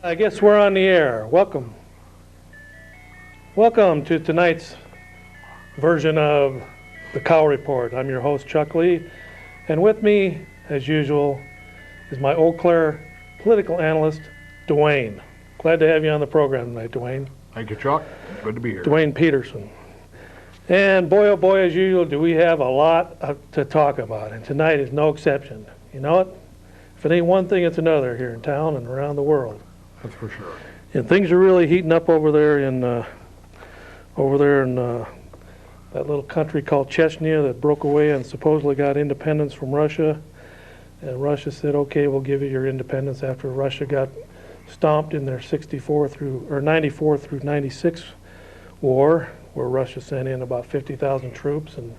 I guess we're on the air. Welcome. Welcome to tonight's version of the Cow Report. I'm your host, Chuck Lee, and with me, as usual, is my Eau Claire political analyst, Dwayne. Glad to have you on the program tonight, Dwayne. Thank you, Chuck. Good to be here. Dwayne Peterson. And boy, oh boy, as usual, do we have a lot to talk about, and tonight is no exception. You know what? If it ain't one thing, it's another here in town and around the world. That's for sure. And things are really heating up over there in that little country called Chechnya that broke away and supposedly got independence from Russia. And Russia said, okay, we'll give you your independence after Russia got stomped in their 94 through 96 war, where Russia sent in about 50,000 troops and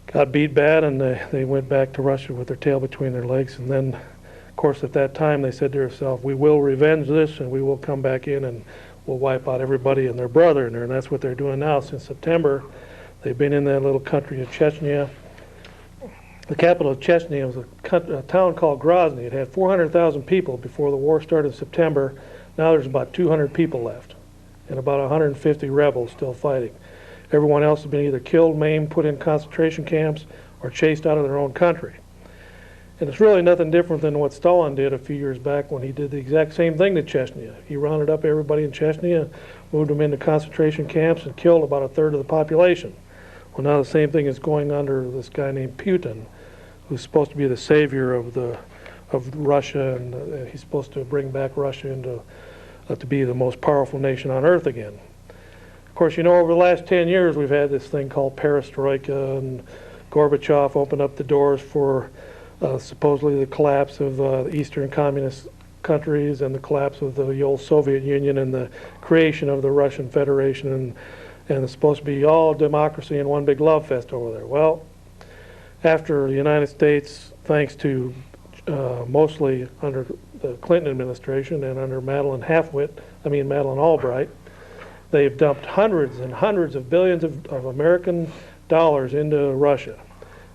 got beat bad, and they went back to Russia with their tail between their legs. And then, of course, at that time, they said to themselves, we will revenge this, and we will come back in and we'll wipe out everybody and their brother in there. And that's what they're doing now. Since September, they've been in that little country of Chechnya. The capital of Chechnya was a town called Grozny. It had 400,000 people before the war started in September. Now there's about 200 people left and about 150 rebels still fighting. Everyone else has been either killed, maimed, put in concentration camps, or chased out of their own country. And it's really nothing different than what Stalin did a few years back when he did the exact same thing to Chechnya. He rounded up everybody in Chechnya, moved them into concentration camps, and killed about a third of the population. Well, now the same thing is going under this guy named Putin, who's supposed to be the savior of Russia, and he's supposed to bring back Russia into to be the most powerful nation on earth again. Of course, you know, over the last 10 years, we've had this thing called perestroika, and Gorbachev opened up the doors for supposedly the collapse of the Eastern Communist countries and the collapse of the old Soviet Union and the creation of the Russian Federation, and it's supposed to be all democracy and one big love fest over there. Well, after the United States, thanks to mostly under the Clinton administration and under Madeleine Albright, they've dumped hundreds and hundreds of billions of American dollars into Russia.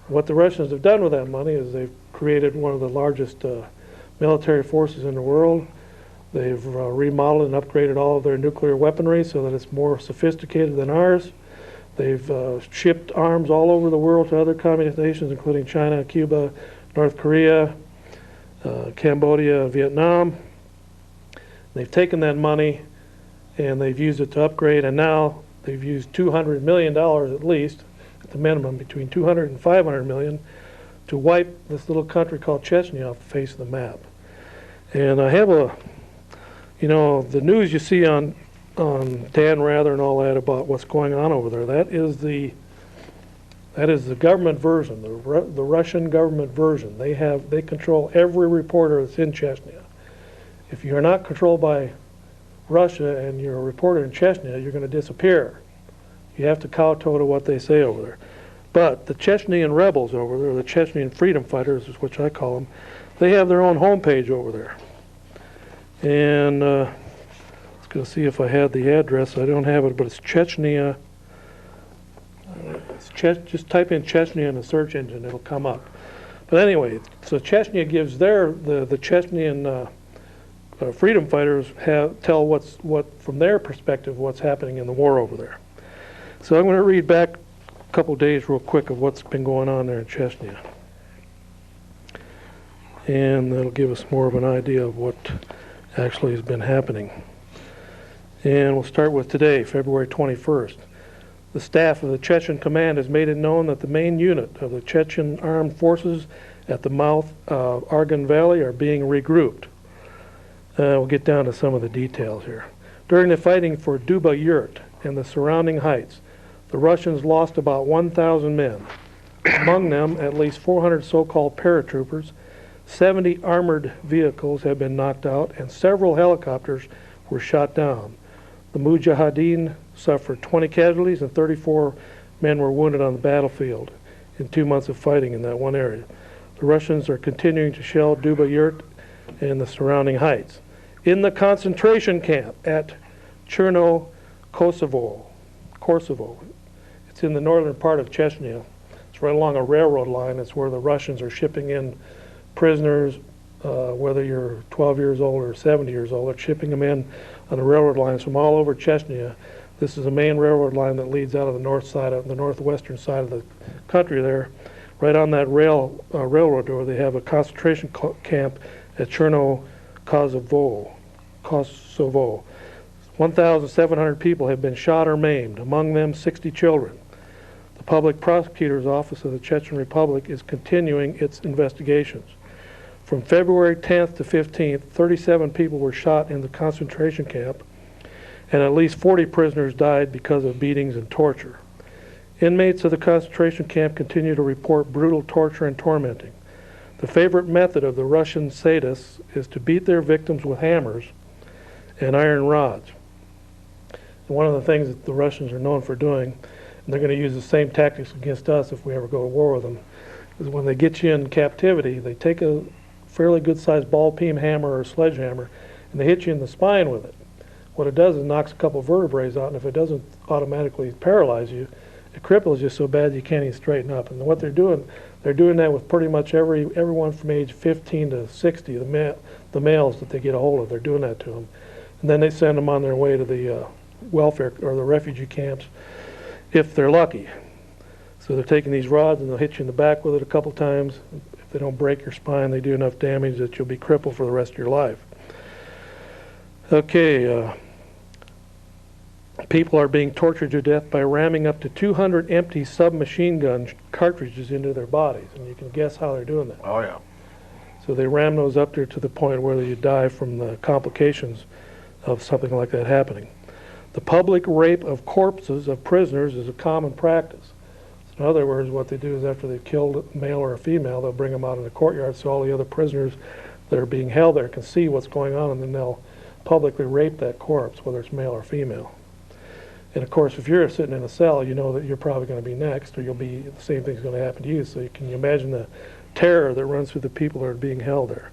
What the Russians have done with that money is they've created one of the largest military forces in the world. They've remodeled and upgraded all of their nuclear weaponry so that it's more sophisticated than ours. They've shipped arms all over the world to other communist nations, including China, Cuba, North Korea, Cambodia, Vietnam. They've taken that money and they've used it to upgrade, and now they've used $200 million at least, at the minimum, between 200 and 500 million, to wipe this little country called Chechnya off the face of the map. And I have the news you see on Dan Rather and all that about what's going on over there. That is the government version, the Russian government version. They control every reporter that's in Chechnya. If you're not controlled by Russia and you're a reporter in Chechnya, you're going to disappear. You have to kowtow to what they say over there. But the Chechnyan rebels over there, the Chechnyan freedom fighters, is what I call them, they have their own homepage over there. And I was going to see if I had the address. I don't have it, but it's Chechnya. Just type in Chechnya in the search engine, it'll come up. But anyway, so Chechnya gives the Chechnyan freedom fighters tell what from their perspective what's happening in the war over there. So I'm going to read back a couple days real quick of what's been going on there in Chechnya, and that'll give us more of an idea of what actually has been happening. And we'll start with today, February 21st. The staff of the Chechen Command has made it known that the main unit of the Chechen armed forces at the mouth of Argun Valley are being regrouped. We'll get down to some of the details here. During the fighting for Duba Yurt and the surrounding heights, the Russians lost about 1,000 men. Among them, at least 400 so-called paratroopers, 70 armored vehicles have been knocked out, and several helicopters were shot down. The Mujahideen suffered 20 casualties and 34 men were wounded on the battlefield in 2 months of fighting in that one area. The Russians are continuing to shell Duba Yurt and the surrounding heights. In the concentration camp at Cherno Kosovo, it's in the northern part of Chechnya. It's right along a railroad line. It's where the Russians are shipping in prisoners, whether you're 12 years old or 70 years old. They're shipping them in on the railroad lines from all over Chechnya. This is a main railroad line that leads out of the north side, of the northwestern side of the country there. Right on that railroad door, they have a concentration camp at Cherno Kosovo. 1,700 people have been shot or maimed, among them 60 children. The Public Prosecutor's Office of the Chechen Republic is continuing its investigations. From February 10th to 15th, 37 people were shot in the concentration camp, and at least 40 prisoners died because of beatings and torture. Inmates of the concentration camp continue to report brutal torture and tormenting. The favorite method of the Russian sadists is to beat their victims with hammers and iron rods. And one of the things that the Russians are known for doing, and they're going to use the same tactics against us if we ever go to war with them, is when they get you in captivity, they take a fairly good-sized ball-peen hammer or sledgehammer, and they hit you in the spine with it. What it does is knocks a couple vertebrae out, and if it doesn't automatically paralyze you, it cripples you so bad you can't even straighten up. And what they're doing that with pretty much everyone from age 15 to 60, the males that they get a hold of. They're doing that to them. And then they send them on their way to the welfare or the refugee camps if they're lucky. So they're taking these rods and they'll hit you in the back with it a couple times. If they don't break your spine, they do enough damage that you'll be crippled for the rest of your life. Okay, people are being tortured to death by ramming up to 200 empty submachine gun cartridges into their bodies, and you can guess how they're doing that. Oh, yeah. So they ram those up there to the point where you die from the complications of something like that happening. The public rape of corpses of prisoners is a common practice. In other words, what they do is after they've killed a male or a female, they'll bring them out in the courtyard so all the other prisoners that are being held there can see what's going on, and then they'll publicly rape that corpse, whether it's male or female. And of course, if you're sitting in a cell, you know that you're probably going to be next, or the same thing's going to happen to you. So can you imagine the terror that runs through the people that are being held there?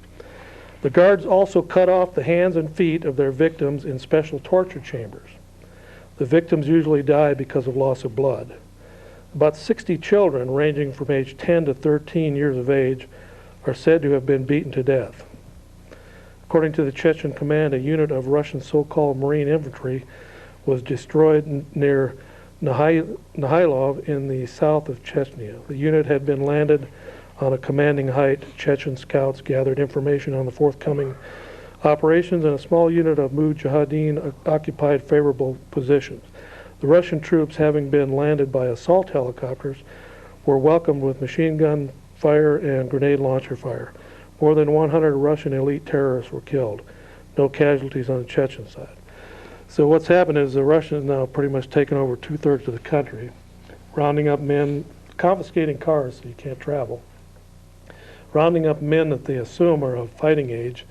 The guards also cut off the hands and feet of their victims in special torture chambers. The victims usually die because of loss of blood. About 60 children, ranging from age 10 to 13 years of age, are said to have been beaten to death. According to the Chechen command, a unit of Russian so-called Marine infantry was destroyed near Nihilov in the south of Chechnya. The unit had been landed on a commanding height. Chechen scouts gathered information on the forthcoming operations, and a small unit of Mujahideen occupied favorable positions. The Russian troops, having been landed by assault helicopters, were welcomed with machine gun fire and grenade launcher fire. More than 100 Russian elite terrorists were killed. No casualties on the Chechen side. So what's happened is the Russians now pretty much taken over 2/3 of the country, rounding up men, confiscating cars so you can't travel, rounding up men that they assume are of fighting age,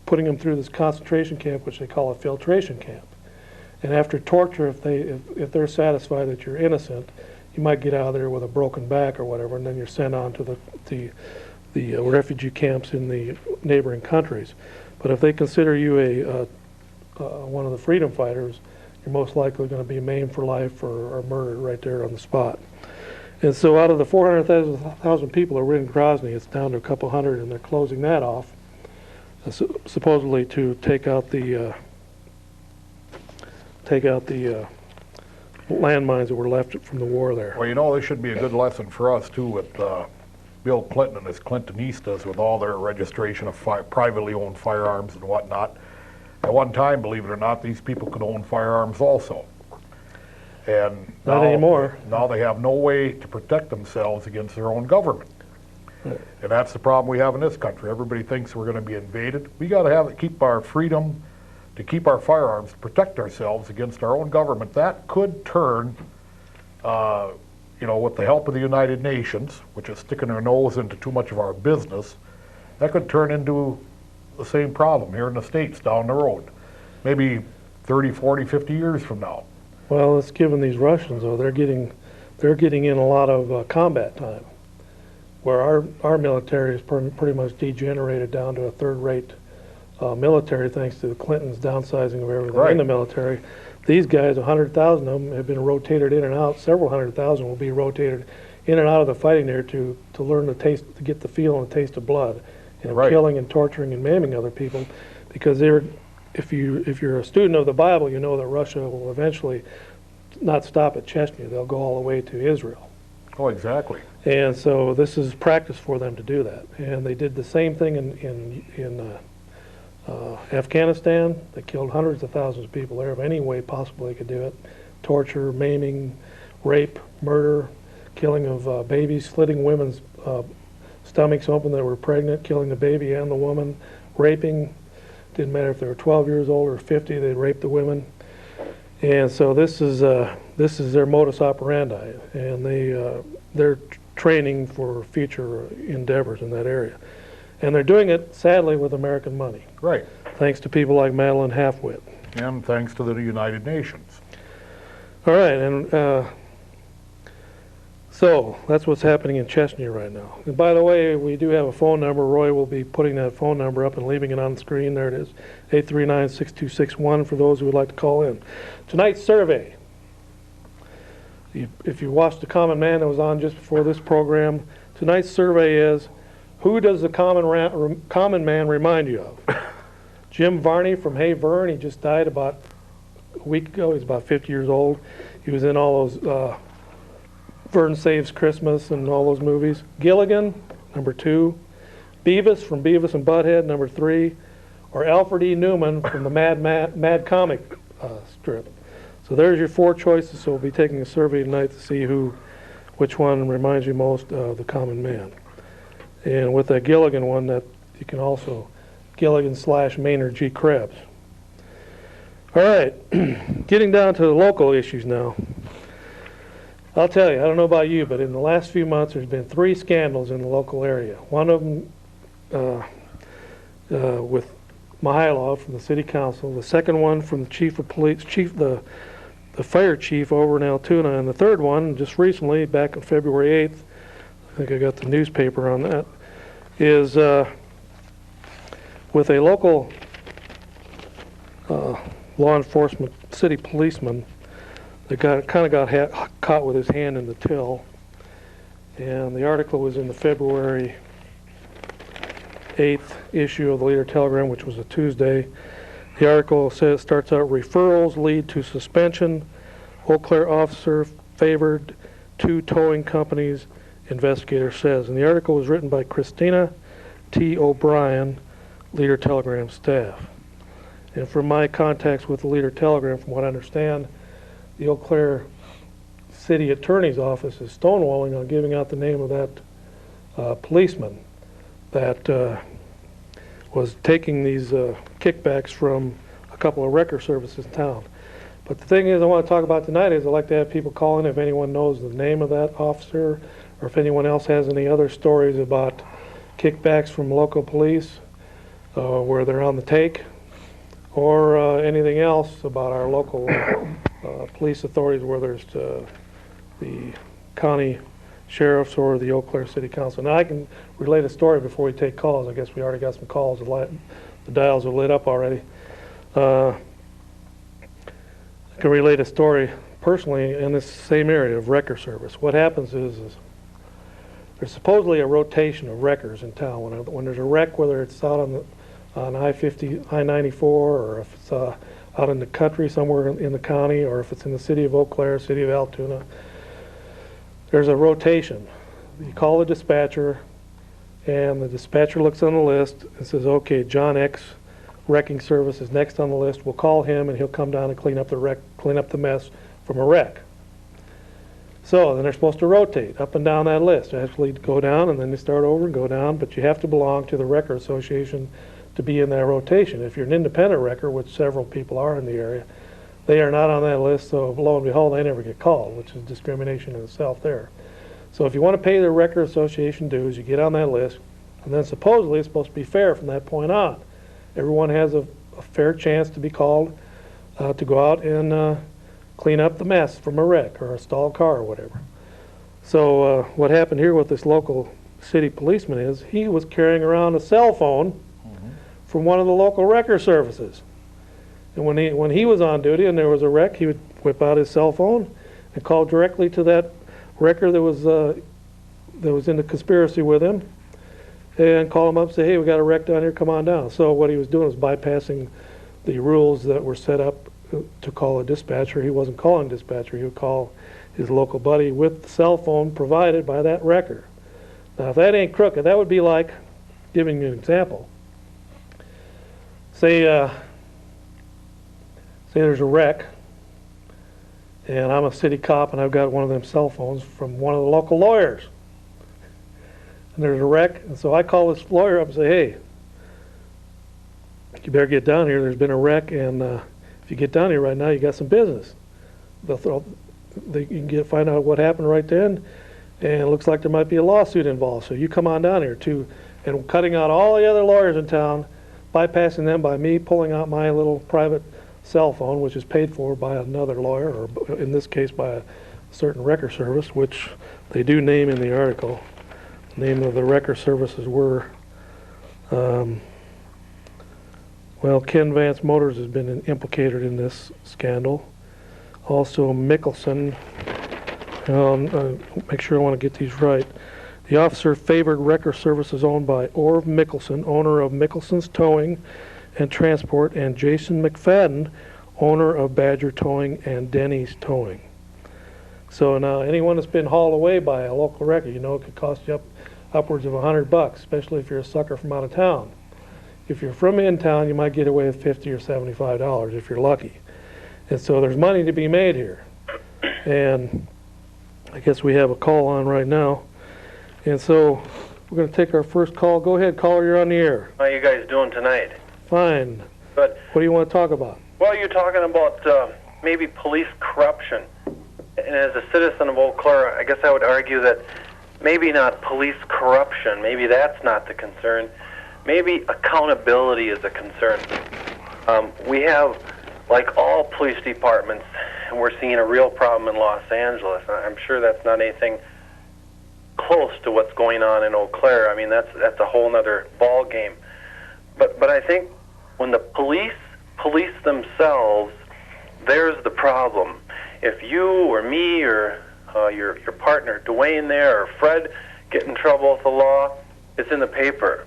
putting them through this concentration camp, which they call a filtration camp. And after torture, if they're satisfied that you're innocent, you might get out of there with a broken back or whatever, and then you're sent on to the refugee camps in the neighboring countries. But if they consider you one of the freedom fighters, you're most likely going to be maimed for life or murdered right there on the spot. And so out of the 400,000 people that were in Grozny, it's down to a couple hundred, and they're closing that off, supposedly to take out the landmines that were left from the war there. Well, you know, this should be a good lesson for us, too, with Bill Clinton and his Clintonistas with all their registration of privately owned firearms and whatnot. At one time, believe it or not, these people could own firearms also. And not anymore. Now they have no way to protect themselves against their own government. Right. And that's the problem we have in this country. Everybody thinks we're going to be invaded. We got to keep our freedom to keep our firearms, to protect ourselves against our own government. That could turn, with the help of the United Nations, which is sticking their nose into too much of our business, that could turn into the same problem here in the States down the road, maybe 30, 40, 50 years from now. Well, it's given these Russians, though, they're getting in a lot of combat time, where our military is pretty much degenerated down to a third-rate military thanks to the Clintons downsizing of everything in the military. These guys, 100,000 of them, have been rotated in and out. Several 100,000 will be rotated in and out of the fighting there to learn the taste, to get the feel and the taste of blood. Right. killing and torturing and maiming other people, because if you're a student of the Bible, you know that Russia will eventually not stop at Chechnya. They'll go all the way to Israel. Oh, exactly. And so this is practice for them to do that. And they did the same thing in Afghanistan. They killed hundreds of thousands of people there of any way possible they could do it. Torture, maiming, rape, murder, killing of babies, slitting women's stomachs open that were pregnant, killing the baby and the woman, raping. Didn't matter if they were 12 years old or 50, they'd rape the women. And so this is their modus operandi, and they're training for future endeavors in that area. And they're doing it, sadly, with American money, Right. thanks to people like Madeline Halfwit. And thanks to the United Nations. All right, and so that's what's happening in Chechnya right now. And by the way, we do have a phone number. Roy will be putting that phone number up and leaving it on the screen. There it is, 839-6261 for those who would like to call in. Tonight's survey. If you watched The Common Man that was on just before this program, tonight's survey is, who does the common man remind you of? Jim Varney from Hey Vern, he just died about a week ago. He's about 50 years old. He was in all those Vern Saves Christmas and all those movies. Gilligan, number 2. Beavis from Beavis and Butthead, number 3. Or Alfred E. Newman from the Mad Comic strip. So there's your 4 choices. So we'll be taking a survey tonight to see which one reminds you most of the common man. And with that Gilligan one, that you can also Gilligan / Maynard G. Krebs. All right, getting down to the local issues now. I'll tell you, I don't know about you, but in the last few months there's been 3 scandals in the local area. One of them with Mihailov from the city council, the second one from the chief of police, the fire chief over in Altoona, and the third one just recently, back on February 8th, I think I got the newspaper on that, is with a local law enforcement city policeman that got caught with his hand in the till. And the article was in the February 8th issue of the Leader Telegram, which was a Tuesday. The article starts out, referrals lead to suspension. Eau Claire officer favored 2 towing companies, investigator says. And the article was written by Christina T. O'Brien, Leader Telegram staff. And from my contacts with the Leader Telegram, from what I understand, the Eau Claire City Attorney's Office is stonewalling on giving out the name of that policeman that was taking these kickbacks from a couple of wrecker services in town. But the thing is I want to talk about tonight is I'd like to have people call in if anyone knows the name of that officer, or if anyone else has any other stories about kickbacks from local police where they're on the take, or anything else about our local police authorities, whether it's the county sheriffs or the Eau Claire City Council. Now I can relate a story before we take calls. I guess we already got some calls. The dials are lit up already. I can relate a story personally in this same area of wrecker service. What happens is there's supposedly a rotation of wreckers in town. When there's a wreck, whether it's out on I-50, I-94, or if it's out in the country somewhere in the county, or if it's in the city of Eau Claire, city of Altoona, there's a rotation. You call the dispatcher, and the dispatcher looks on the list and says, okay, John X wrecking service is next on the list. We'll call him and he'll come down and clean up the mess from a wreck. So then they're supposed to rotate up and down that list. They actually go down and then they start over and go down, but you have to belong to the wrecker association to be in that rotation. If you're an independent wrecker, which several people are in the area, they are not on that list, so lo and behold, they never get called, which is discrimination in itself there. So if you want to pay the wrecker association dues, you get on that list, and then supposedly it's supposed to be fair from that point on. Everyone has a fair chance to be called to go out and clean up the mess from a wreck or a stalled car or whatever. So what happened here with this local city policeman is he was carrying around a cell phone from one of the local wrecker services. And when he was on duty and there was a wreck, he would whip out his cell phone and call directly to that wrecker that was in the conspiracy with him, and call them up and say, hey, we got a wreck down here, come on down. So what he was doing was bypassing the rules that were set up to call a dispatcher. He wasn't calling dispatcher, he would call his local buddy with the cell phone provided by that wrecker. Now if that ain't crooked, that would be like, giving you an example, say there's a wreck and I'm a city cop and I've got one of them cell phones from one of the local lawyers. And there's a wreck, and so I call this lawyer up and say, hey, you better get down here, there's been a wreck, and if you get down here right now, you got some business. You can find out what happened right then, and it looks like there might be a lawsuit involved, so you come on down here too. And cutting out all the other lawyers in town, bypassing them by me pulling out my little private cell phone, which is paid for by another lawyer, or in this case by a certain wrecker service, which they do name in the article. The name of the wrecker services were, well, Ken Vance Motors has been implicated in this scandal. Also Mickelson, make sure I want to get these right. The officer favored wrecker services owned by Orv Mickelson, owner of Mickelson's Towing and Transport, and Jason McFadden, owner of Badger Towing and Denny's Towing. So now anyone that's been hauled away by a local wrecker, you know, it could cost you upwards of $100, especially if you're a sucker from out of town. If you're from in town, you might get away with $50 or $75 if you're lucky. And so there's money to be made here. And I guess we have a call on right now. And so we're going to take our first call. Go ahead, caller, you're on the air. How are you guys doing tonight? Fine. Good. What do you want to talk about? Well, you're talking about maybe police corruption. And as a citizen of Eau Claire, I guess I would argue that maybe not police corruption. Maybe that's not the concern. Maybe accountability is a concern. We have, like all police departments, and we're seeing a real problem in Los Angeles. I'm sure that's not anything close to what's going on in Eau Claire. I mean, that's a whole other ball game. But I think when the police themselves, there's the problem. If you or me or your partner, Dwayne there, or Fred, get in trouble with the law, it's in the paper.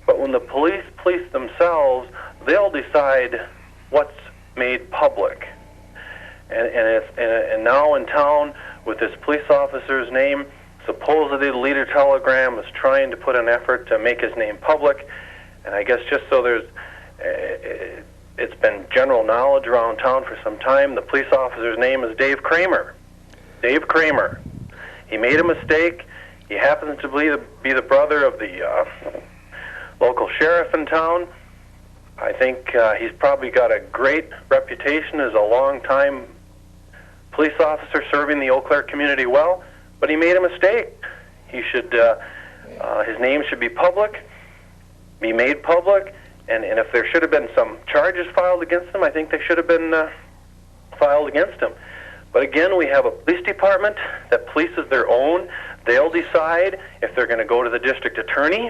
But when the police themselves, they'll decide what's made public. And now in town, with this police officer's name, supposedly the Leader Telegram is trying to put an effort to make his name public. And I guess just so there's, it's been general knowledge around town for some time, the police officer's name is Dave Kramer. Dave Kramer. He made a mistake. He happens to be the brother of the local sheriff in town. I think he's probably got a great reputation as a long-time police officer serving the Eau Claire community well, but he made a mistake. He should, his name should be public, be made public, and if there should have been some charges filed against him, I think they should have been filed against him. But again, we have a police department that polices their own. They'll decide if they're going to go to the district attorney,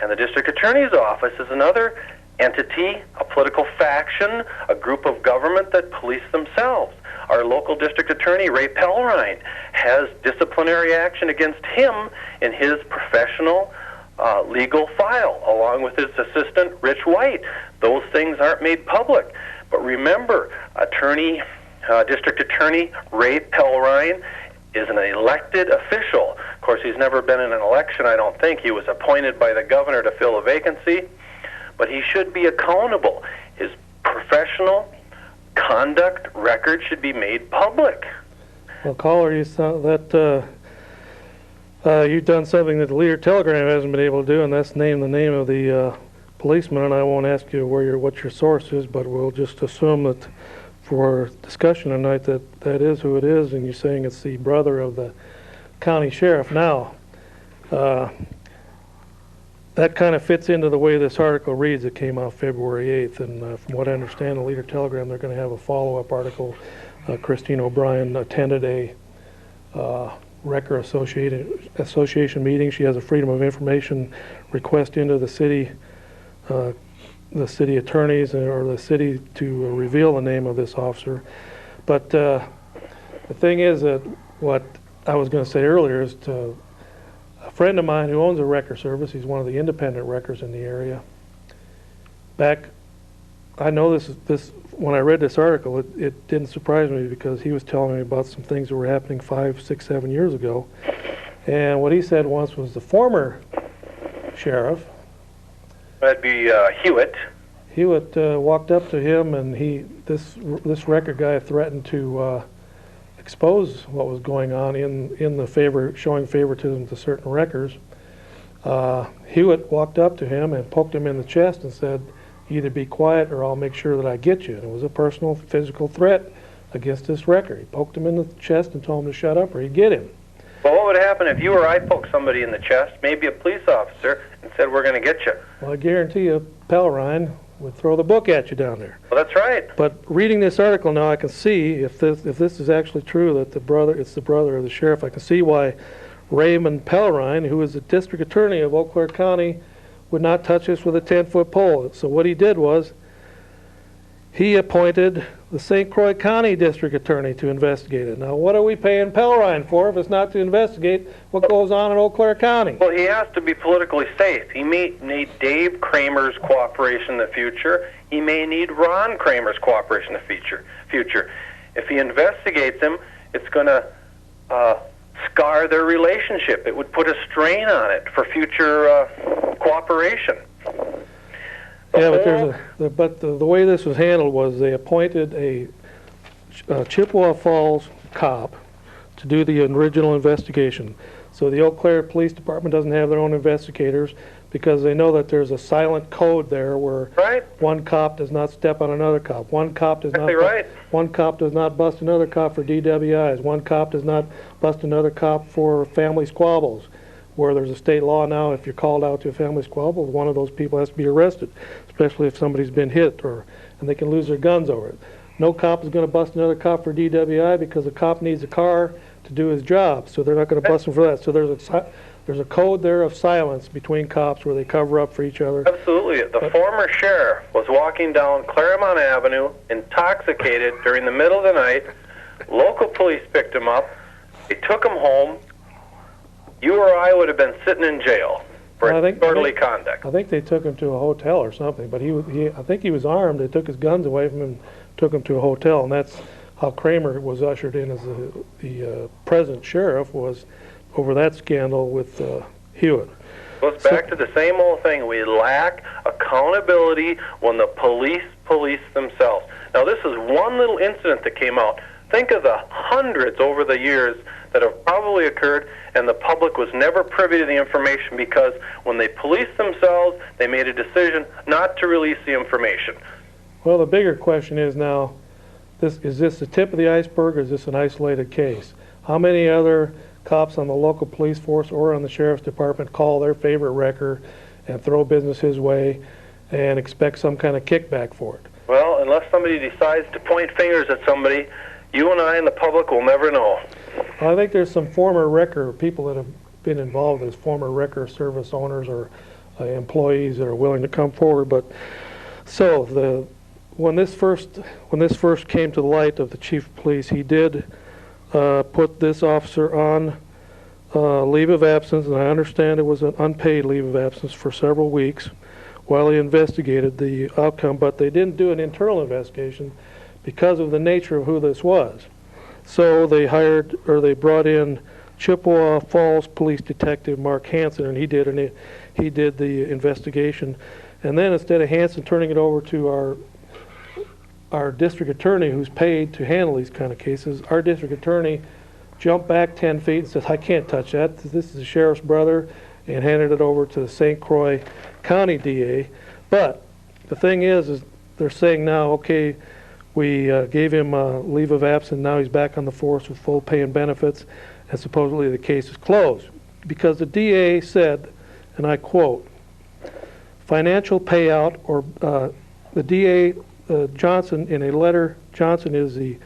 and the district attorney's office is another entity, a political faction, a group of government that police themselves. Our local district attorney, Ray Pellrine, has disciplinary action against him in his professional legal file, along with his assistant, Rich White. Those things aren't made public. But remember, District Attorney Ray Pellrine is an elected official. Of course, he's never been in an election, I don't think. He was appointed by the governor to fill a vacancy. But he should be accountable. His professional conduct record should be made public. Well, caller, you saw that you've done something that the Leader Telegram hasn't been able to do, and that's name the name of the policeman. And I won't ask you what your source is, but we'll just assume that for discussion tonight that is who it is, and you're saying it's the brother of the county sheriff. Now, that kind of fits into the way this article reads. It came out February 8th, and from what I understand, the Leader Telegram, they're going to have a follow-up article. Christine O'Brien attended a Wrecker Association meeting. She has a Freedom of Information request into the city attorneys or the city to reveal the name of this officer. But the thing is that what I was going to say earlier is friend of mine who owns a wrecker service, he's one of the independent wreckers in the area. I know this when I read this article, it didn't surprise me because he was telling me about some things that were happening 5, 6, 7 years ago. And what he said once was the former sheriff, That'd be Hewitt. Hewitt walked up to him, and this wrecker guy threatened to expose what was going on in the showing favoritism to certain wreckers. Hewitt walked up to him and poked him in the chest and said, "Either be quiet or I'll make sure that I get you." And it was a personal physical threat against this wrecker. He poked him in the chest and told him to shut up or he'd get him. Well, what would happen if you or I poked somebody in the chest, maybe a police officer, and said, "We're going to get you"? Well, I guarantee you, Pellerine would throw the book at you down there. Well, that's right. But reading this article now, I can see if this is actually true, that it's the brother of the sheriff. I can see why Raymond Pellerine, who is the district attorney of Eau Claire County, would not touch this with a 10-foot pole. So what he did was he appointed the St. Croix County district attorney to investigate it. Now, what are we paying Pellerine for if it's not to investigate what goes on in Eau Claire County? Well, he has to be politically safe. He may need Dave Kramer's cooperation in the future. He may need Ron Kramer's cooperation in the future. If he investigates him, it's going to scar their relationship. It would put a strain on it for future cooperation. Yeah, but the way this was handled was they appointed a Chippewa Falls cop to do the original investigation. So the Eau Claire Police Department doesn't have their own investigators because they know that there's a silent code there where one cop does not step on another cop. One cop does not bust another cop for DWIs. One cop does not bust another cop for family squabbles. Where there's a state law now, if you're called out to a family squabble, one of those people has to be arrested, especially if somebody's been hit and they can lose their guns over it. No cop is going to bust another cop for DWI because the cop needs a car to do his job, so they're not going to bust him for that. So there's a code there of silence between cops where they cover up for each other. Absolutely. The former sheriff was walking down Claremont Avenue, intoxicated during the middle of the night. Local police picked him up. They took him home. You or I would have been sitting in jail for disorderly conduct. I think they took him to a hotel or something, but I think he was armed. They took his guns away from him and took him to a hotel, and that's how Kramer was ushered in as the present sheriff, was over that scandal with Hewitt. Goes back to the same old thing. We lack accountability when the police police themselves. Now, this is one little incident that came out. Think of the hundreds over the years that have probably occurred, and the public was never privy to the information because when they policed themselves, they made a decision not to release the information. Well, the bigger question is now, is this the tip of the iceberg, or is this an isolated case? How many other cops on the local police force or on the sheriff's department call their favorite wrecker and throw business his way and expect some kind of kickback for it? Well, unless somebody decides to point fingers at somebody, you and I and the public will never know. Well, I think there's some former wrecker people that have been involved as former wrecker service owners or employees that are willing to come forward. But so when this first came to the light of the chief of police, he did put this officer on leave of absence, and I understand it was an unpaid leave of absence for several weeks while he investigated the outcome. But they didn't do an internal investigation because of the nature of who this was. So they brought in Chippewa Falls Police Detective Mark Hansen, and he did the investigation. And then instead of Hansen turning it over to our district attorney, who's paid to handle these kind of cases, our district attorney jumped back 10 feet and said, "I can't touch that. This is the sheriff's brother," and handed it over to the St. Croix County DA. But the thing is they're saying now, okay, we gave him a leave of absence. Now he's back on the force with full pay and benefits, and supposedly the case is closed. Because the DA said, and I quote, financial payout, or the DA, Johnson, in a letter, Johnson is the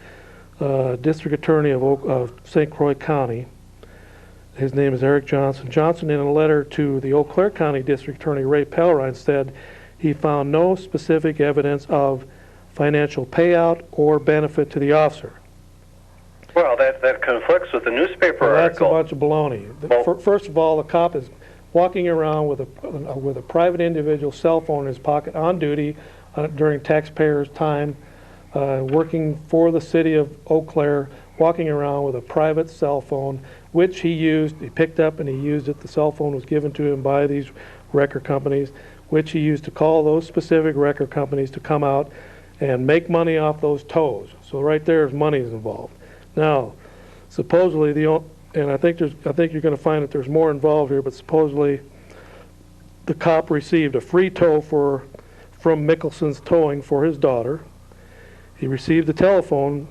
district attorney of St. Croix County. His name is Eric Johnson. Johnson, in a letter to the Eau Claire County District Attorney Ray Pellerine, said he found no specific evidence of financial payout or benefit to the officer. Well, that's that conflicts with the newspaper Well, that's a article. bunch of baloney. Well- First of all, the cop is walking around with a private individual cell phone in his pocket on duty during taxpayers' time, working for the city of Eau Claire, walking around with a private cell phone, which he picked up and he used it. The cell phone was given to him by these record companies, which he used to call those specific record companies to come out and make money off those tows. So right there's money is involved. Now, supposedly and I think you're going to find that there's more involved here, but supposedly the cop received a free tow from Mickelson's Towing for his daughter. He received the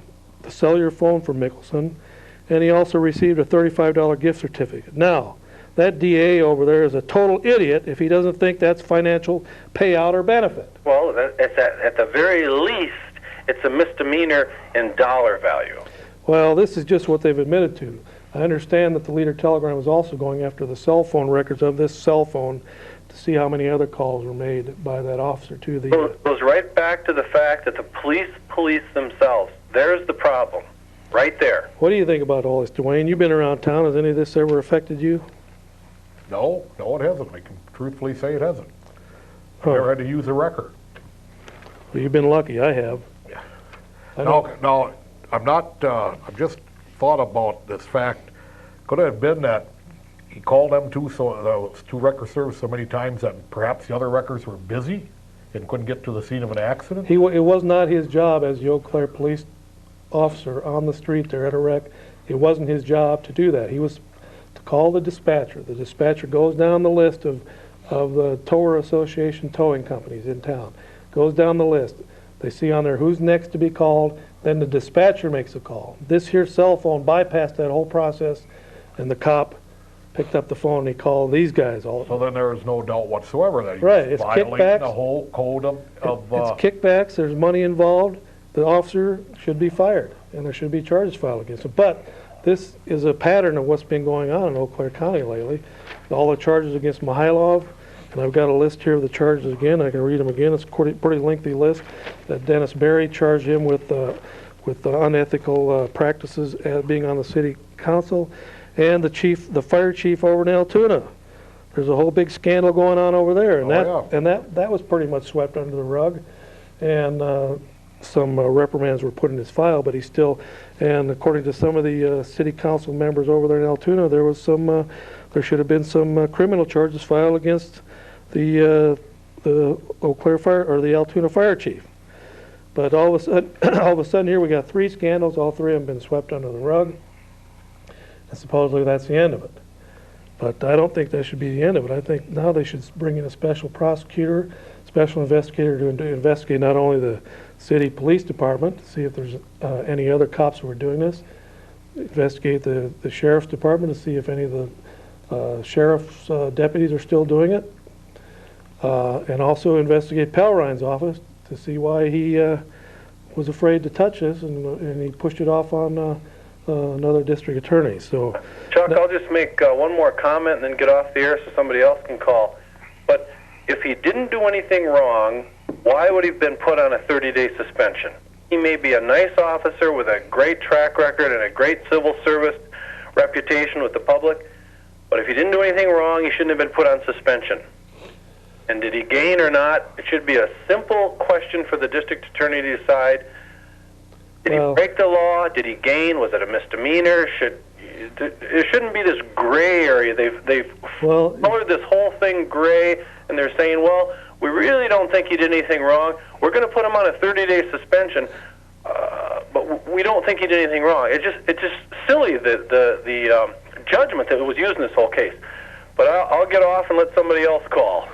cellular phone from Mickelson, and he also received a $35 gift certificate. Now, that DA over there is a total idiot if he doesn't think that's financial payout or benefit. Well, at the very least, it's a misdemeanor in dollar value. Well, this is just what they've admitted to. I understand that the Leader Telegram is also going after the cell phone records of this cell phone to see how many other calls were made by that officer to the... It goes right back to the fact that the police themselves. There's the problem, right there. What do you think about all this, Dwayne? You've been around town. Has any of this ever affected you? No, it hasn't. I can truthfully say it hasn't. I Huh. never had to use a record. Well, you've been lucky. I have. I know. No, I'm not, I've just thought about this fact. Could it have been that he called them those two record services so many times that perhaps the other records were busy and couldn't get to the scene of an accident? It was not his job as the Eau Claire police officer on the street there at a wreck. It wasn't his job to do that. He was to call the dispatcher. The dispatcher goes down the list of the Tower Association towing companies in town. Goes down the list. They see on there who's next to be called. Then the dispatcher makes a call. This here cell phone bypassed that whole process, and the cop picked up the phone and he called these guys all. So then there is no doubt whatsoever that he Right, was it's violating kickbacks. the whole code of It's kickbacks, there's money involved, the officer should be fired, and there should be charges filed against him. But this is a pattern of what's been going on in Eau Claire County lately. All the charges against Mihailov, and I've got a list here of the charges again, I can read them again, it's a pretty lengthy list, that Dennis Berry charged him with unethical practices as being on the city council, and the fire chief over in Altoona. There's a whole big scandal going on over there, and that was pretty much swept under the rug, and some reprimands were put in his file, but and according to some of the city council members over there in Altoona, there should have been some criminal charges filed against the Eau Claire fire or the Altoona fire chief. But all of a sudden here we got 3 scandals, all 3 of them been swept under the rug, and supposedly that's the end of it. But I don't think that should be the end of it. I think now they should bring in a special prosecutor, special investigator to investigate not only the city police department, to see if there's any other cops who are doing this, investigate the sheriff's department to see if any of the sheriff's deputies are still doing it, and also investigate Pal Ryan's office to see why he was afraid to touch this, and he pushed it off on another district attorney. So, Chuck, I'll just make one more comment and then get off the air so somebody else can call. But if he didn't do anything wrong, why would he have been put on a 30-day suspension? He may be a nice officer with a great track record and a great civil service reputation with the public, but if he didn't do anything wrong, he shouldn't have been put on suspension. And did he gain or not? It should be a simple question for the district attorney to decide. Did he break the law? Did he gain? Was it a misdemeanor? It shouldn't be this gray area. They've colored this whole thing gray, and they're saying, well, we really don't think he did anything wrong. We're going to put him on a 30-day suspension, but we don't think he did anything wrong. It's just silly, the judgment that was used in this whole case. But I'll get off and let somebody else call.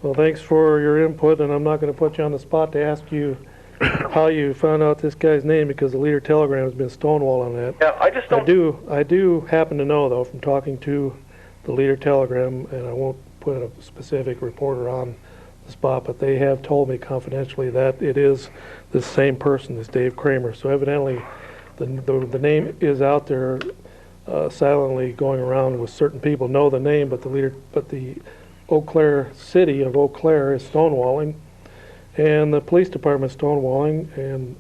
well, thanks for your input, and I'm not going to put you on the spot to ask you how you found out this guy's name, because the Leader Telegram has been stonewalled on that. Yeah, I just don't... I do happen to know, though, from talking to the Leader Telegram, and I won't put a specific reporter on the spot, but they have told me confidentially that it is the same person as Dave Kramer. So evidently, the name is out there silently going around with certain people know the name, but the Eau Claire city of Eau Claire is stonewalling, and the police department is stonewalling, and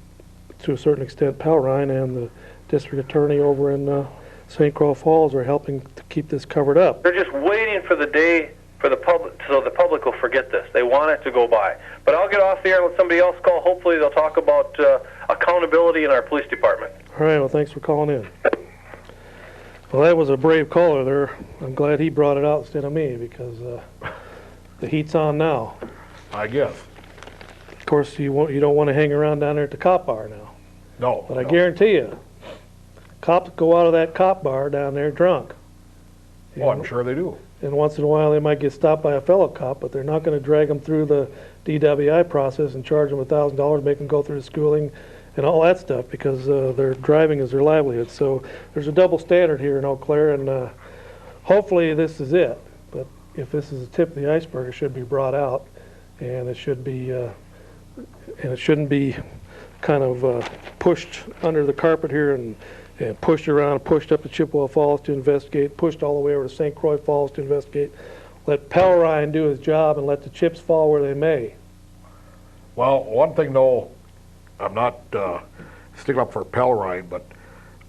to a certain extent Pal Ryan and the district attorney over in St. Croix Falls are helping to keep this covered up. They're just waiting for the day for the public, so the public will forget this. They want it to go by. But I'll get off the air and let somebody else call. Hopefully they'll talk about accountability in our police department. All right, well, thanks for calling in. Well, that was a brave caller there. I'm glad he brought it out instead of me, because the heat's on now. I guess. Of course, you don't want to hang around down there at the cop bar now. No. But I no. guarantee you, cops go out of that cop bar down there drunk. Oh, I'm sure they do. And once in a while they might get stopped by a fellow cop, but they're not going to drag them through the DWI process and charge them $1,000, make them go through the schooling and all that stuff, because their driving is their livelihood. So there's a double standard here in Eau Claire, and hopefully this is it. But if this is the tip of the iceberg, it should be brought out, and it should be, and it shouldn't be kind of pushed under the carpet here and pushed around, pushed up to Chippewa Falls to investigate, pushed all the way over to St. Croix Falls to investigate. Let Pellerine do his job and let the chips fall where they may. Well, one thing though, I'm not sticking up for Pellerine, but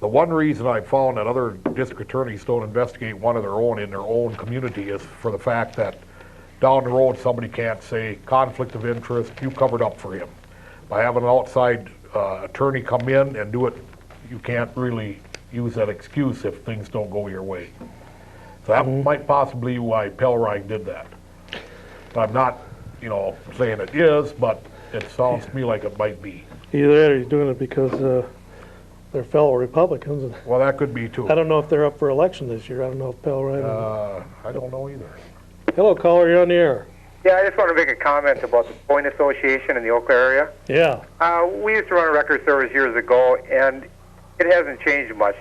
the one reason I found that other district attorneys don't investigate one of their own in their own community is for the fact that down the road somebody can't say conflict of interest, you covered up for him. By having an outside attorney come in and do it, you can't really use that excuse if things don't go your way. So that might possibly be why Pellerine did that. I'm not, saying it is, but it sounds to me like it might be. Either that or he's doing it because they're fellow Republicans. And Well, that could be too. I don't know if they're up for election this year. I don't know if Pellerine. I don't know either. Hello, caller, you're on the air. Yeah, I just want to make a comment about the Point Association in the Eau Claire area. Yeah. We used to run a record service years ago, and it hasn't changed much.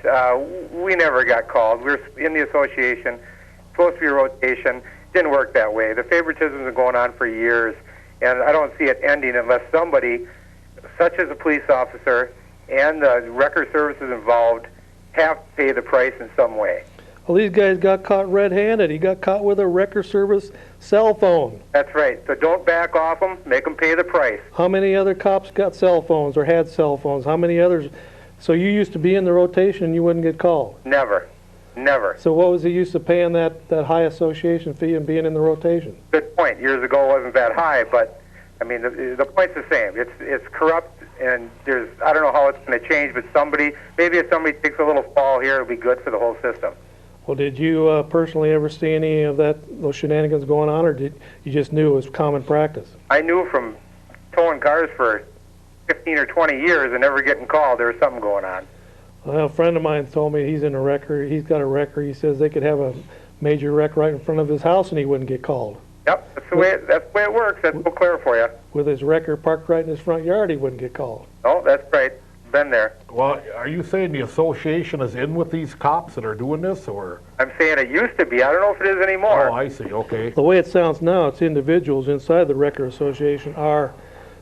We never got called. We were in the association, supposed to be a rotation. Didn't work that way. The favoritisms have been going on for years, and I don't see it ending unless somebody, such as a police officer and the record services involved, have to pay the price in some way. Well, these guys got caught red-handed. He got caught with a record service cell phone. That's right. So don't back off them. Make them pay the price. How many other cops got cell phones or had cell phones? How many others? So you used to be in the rotation and you wouldn't get called? Never. Never. So what was the use of paying that high association fee and being in the rotation? Good point. Years ago it wasn't that high, but I mean the point's the same. It's corrupt, and I don't know how it's going to change, but maybe if somebody takes a little fall here, it'll be good for the whole system. Well, did you personally ever see any of those shenanigans going on, or did you just knew it was common practice? I knew from towing cars for 15 or 20 years and never getting called there was something going on. Well, a friend of mine told me he's in a wrecker. He's got a wrecker. He says they could have a major wreck right in front of his house and he wouldn't get called. Yep, that's the way it works. That's Eau Claire for you. With his wrecker parked right in his front yard, he wouldn't get called. Oh, that's right. Been there. Well, are you saying the association is in with these cops that are doing this, or? I'm saying it used to be. I don't know if it is anymore. Oh, I see. Okay. The way it sounds now, it's individuals inside the wrecker association are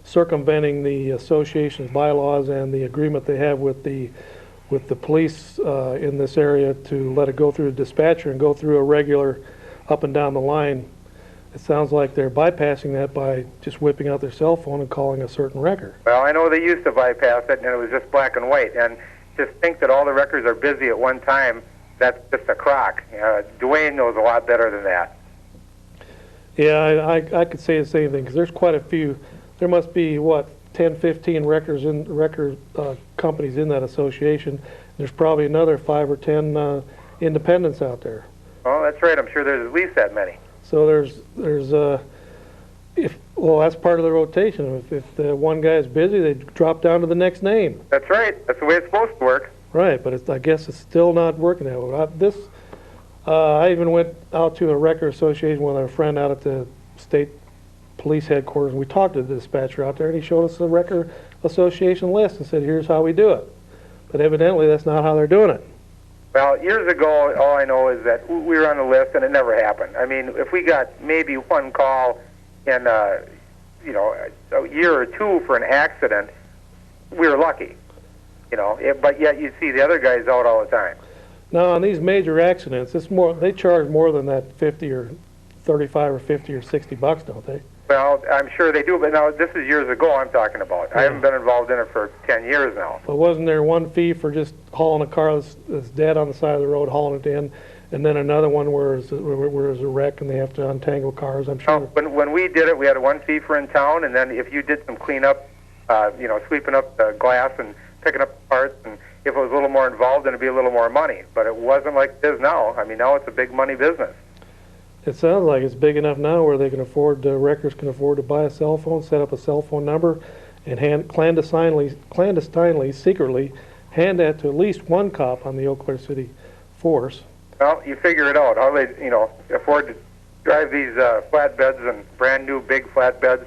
circumventing the association's bylaws and the agreement they have with the police in this area to let it go through a dispatcher and go through a regular up and down the line. It sounds like they're bypassing that by just whipping out their cell phone and calling a certain wrecker. Well, I know they used to bypass it, and it was just black and white. And just think that all the records are busy at one time, that's just a crock. Dwayne knows a lot better than that. Yeah, I could say the same thing, because there's quite a few. There must be, 10, 15 record companies in that association. There's probably another 5 or 10 independents out there. Oh, that's right. I'm sure there's at least that many. So that's part of the rotation. If the one guy is busy, they drop down to the next name. That's right. That's the way it's supposed to work. Right, but I guess it's still not working that way. I even went out to a record association with a friend out at the state police headquarters, and we talked to the dispatcher out there, and he showed us the record association list and said, here's how we do it. But evidently, that's not how they're doing it. Well, years ago, all I know is that we were on the list, and it never happened. I mean, if we got maybe one call in, a year or two for an accident, we were lucky. But yet you see the other guys out all the time. Now, on these major accidents, they charge more than that 50 or 35 or 50 or $60, don't they? Well, I'm sure they do, but now this is years ago I'm talking about. I haven't been involved in it for 10 years now. But wasn't there one fee for just hauling a car that's dead on the side of the road, hauling it in, and then another one where there's a wreck and they have to untangle cars, I'm sure? When we did it, we had one fee for in town, and then if you did some cleanup, sweeping up the glass and picking up parts, and if it was a little more involved, then it'd be a little more money. But it wasn't like it is now. I mean, now it's a big money business. It sounds like it's big enough now where they can afford, wreckers can afford to buy a cell phone, set up a cell phone number, and clandestinely, secretly, hand that to at least one cop on the Eau Claire City force. Well, you figure it out. How they, afford to drive these flatbeds and brand new big flatbeds.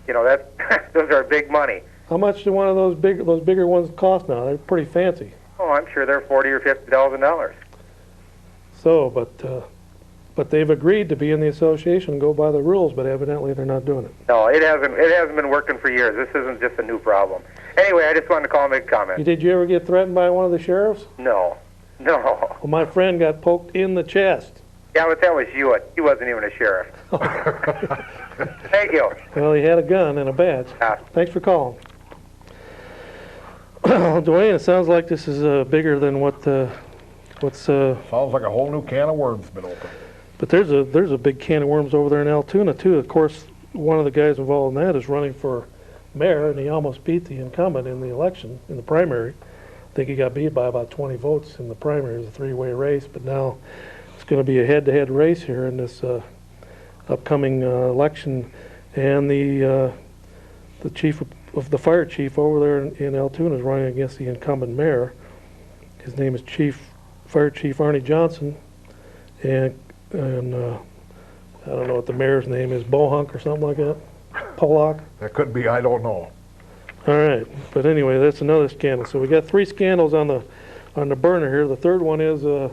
Those are big money. How much do one of those bigger ones cost now? They're pretty fancy. Oh, I'm sure they're $40,000 or $50,000. So, but they've agreed to be in the association and go by the rules, but evidently they're not doing it. No, it hasn't. It hasn't been working for years. This isn't just a new problem. Anyway, I just wanted to call and make a comment. Did you ever get threatened by one of the sheriffs? No. Well, my friend got poked in the chest. Yeah, but that was you. He wasn't even a sheriff. Thank you. Well, he had a gun and a badge. Thanks for calling. Dwayne, it sounds like this is bigger than what's. Sounds like a whole new can of worms been opened. But there's a big can of worms over there in Altoona too. Of course, one of the guys involved in that is running for mayor, and he almost beat the incumbent in the election, in the primary. I think he got beat by about 20 votes in the primary. It was a three-way race, but now it's going to be a head-to-head race here in this upcoming election. And the chief of the fire chief over there in Altoona is running against the incumbent mayor. His name is Fire Chief Arnie Johnson, and I don't know what the mayor's name is, Bohunk or something like that, Pollock. That could be, I don't know. All right, but anyway, that's another scandal. So we got 3 scandals on the burner here. The third one is the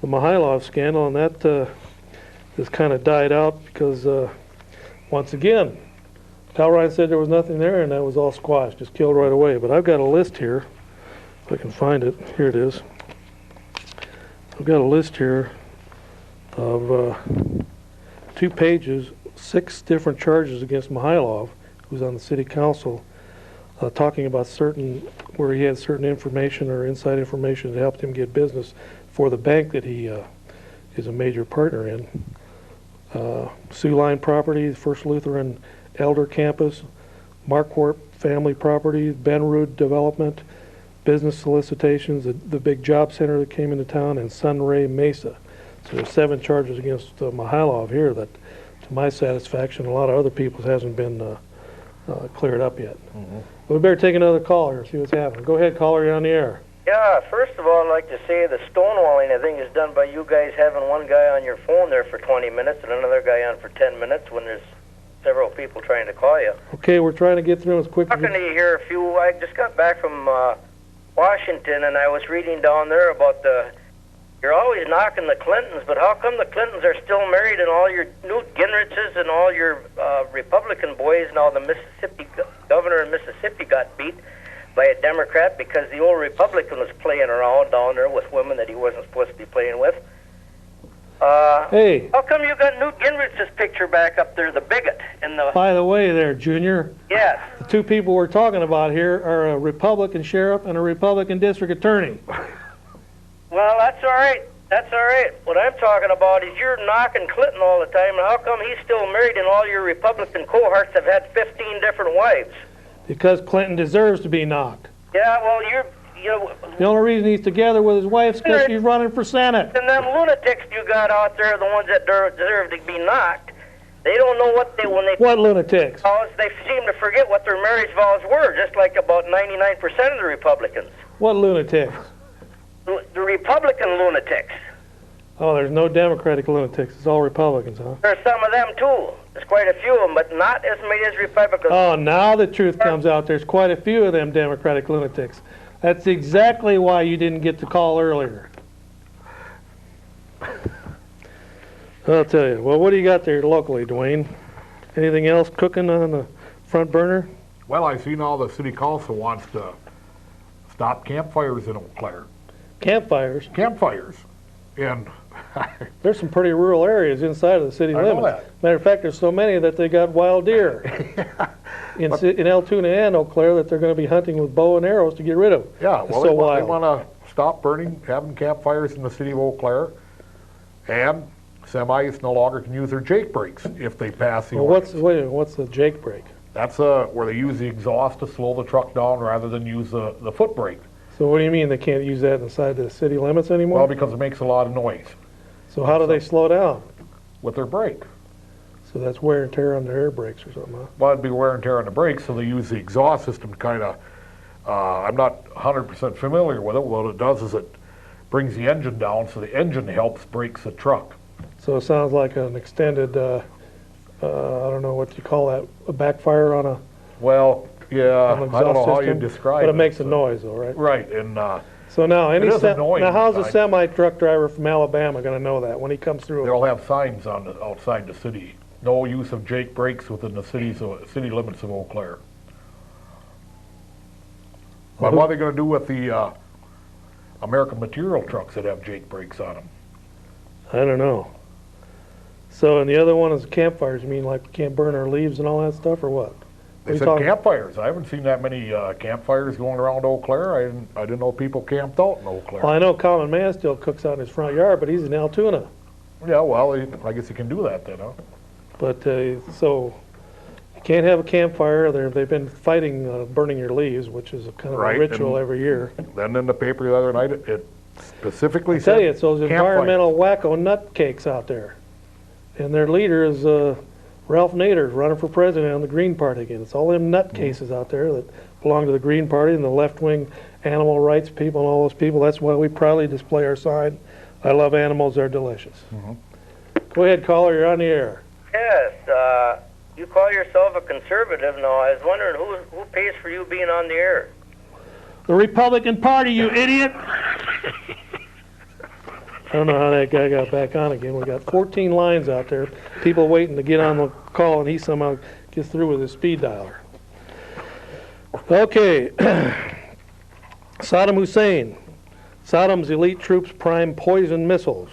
Mihailov scandal, and that has kind of died out because once again, Tal Ryan said there was nothing there, and that was all squashed, just killed right away. But I've got a list here, if I can find it. Here it is. I've got a list here of 2 pages, 6 different charges against Mihailov, who's on the city council, talking about where he had certain information or inside information that helped him get business for the bank that he is a major partner in. Sioux Line Property, First Lutheran Elder Campus, Marquardt Family Property, Benrud Development, business solicitations, the big job center that came into town, and Sunray Mesa. So there's 7 charges against Mihailov here that, to my satisfaction, a lot of other people's hasn't been cleared up yet. Mm-hmm. We better take another call here, see what's happening. Go ahead, caller, you're on the air. Yeah, first of all, I'd like to say the stonewalling, I think, is done by you guys having one guy on your phone there for 20 minutes and another guy on for 10 minutes when there's several people trying to call you. Okay, we're trying to get through as quick as we Talking to you here a few, I just got back from Washington, and I was reading down there about you're always knocking the Clintons, but how come the Clintons are still married and all your Newt Gingriches and all your Republican boys, now the Mississippi governor in Mississippi got beat by a Democrat because the old Republican was playing around down there with women that he wasn't supposed to be playing with. Hey. How come you got Newt Gingrich's picture back up there, the bigot? By the way there, Junior. Yes. The 2 people we're talking about here are a Republican sheriff and a Republican district attorney. Well, that's all right. That's all right. What I'm talking about is you're knocking Clinton all the time, and how come he's still married and all your Republican cohorts have had 15 different wives? Because Clinton deserves to be knocked. Yeah, well, the only reason he's together with his wife is because she's running for Senate. And them lunatics you got out there are the ones that deserve to be knocked. They don't know What lunatics? They seem to forget what their marriage vows were, just like about 99% of the Republicans. What lunatics? The Republican lunatics. Oh, there's no Democratic lunatics. It's all Republicans, huh? There's some of them, too. There's quite a few of them, but not as many as Republicans. Oh, now the truth comes out. There's quite a few of them Democratic lunatics. That's exactly why you didn't get the call earlier. I'll tell you. Well, what do you got there locally, Dwayne? Anything else cooking on the front burner? Well, I see now the city council wants to stop campfires in Eau Claire. Campfires? Campfires. And There's some pretty rural areas inside of the city I know limits. that. Matter of fact, there's so many that they got wild deer in Altoona and Eau Claire that they're going to be hunting with bow and arrows to get rid of. Yeah, It's well, so they wild. want to stop having campfires in the city of Eau Claire, and semis no longer can use their Jake brakes if they pass the Well, ordinance. wait a minute, what's the Jake brake? That's where they use the exhaust to slow the truck down rather than use the foot brake. So what do you mean they can't use that inside the city limits anymore? Well, because it makes a lot of noise So how do they slow down? with their brake. So that's wear and tear on their air brakes or something, huh? Well, it'd be wear and tear on the brakes, so they use the exhaust system to kind of, I'm not 100% familiar with it. What it does is it brings the engine down, so the engine helps brakes the truck. So it sounds like an extended, I don't know what you call that, a backfire on Well, yeah, an I don't know exhaust how you system? describe it. But it makes a so- noise though, right? Right, and So now, is annoying now how's a at times. semi-truck driver from Alabama gonna know that when he comes through? they'll have signs outside the city. No use of Jake brakes within the city limits of Eau Claire. But what are they gonna do with the American Material trucks that have Jake brakes on them? I don't know. So, and the other one is campfires, you mean like we can't burn our leaves and all that stuff, or what? They you said talking- campfires. I haven't seen that many campfires going around Eau Claire. I didn't know people camped out in Eau Claire. Well, I know Common Man still cooks out in his front yard, but he's in Altoona. Yeah, well, I guess you can do that then, huh? But, so, you can't have a campfire, they've been fighting burning your leaves, which is a kind of a Right, ritual and- every year. Then in the paper the other night, it specifically I said tell you, it's those campfire. environmental wacko nutcakes out there. And their leader is Ralph Nader, running for president on the Green Party again. It's all them nutcases out there that belong to the Green Party and the left-wing animal rights people and all those people. That's why we proudly display our sign, I love animals, they're delicious. Go ahead, caller, you're on the air. Yes, you call yourself a conservative now. I was wondering who pays for you being on the air? The Republican Party, you idiot! I don't know how that guy got back on again. We got 14 lines out there, people waiting to get on the call, and he somehow gets through with his speed dialer. Okay, Saddam Hussein. Saddam's elite troops prime poison missiles.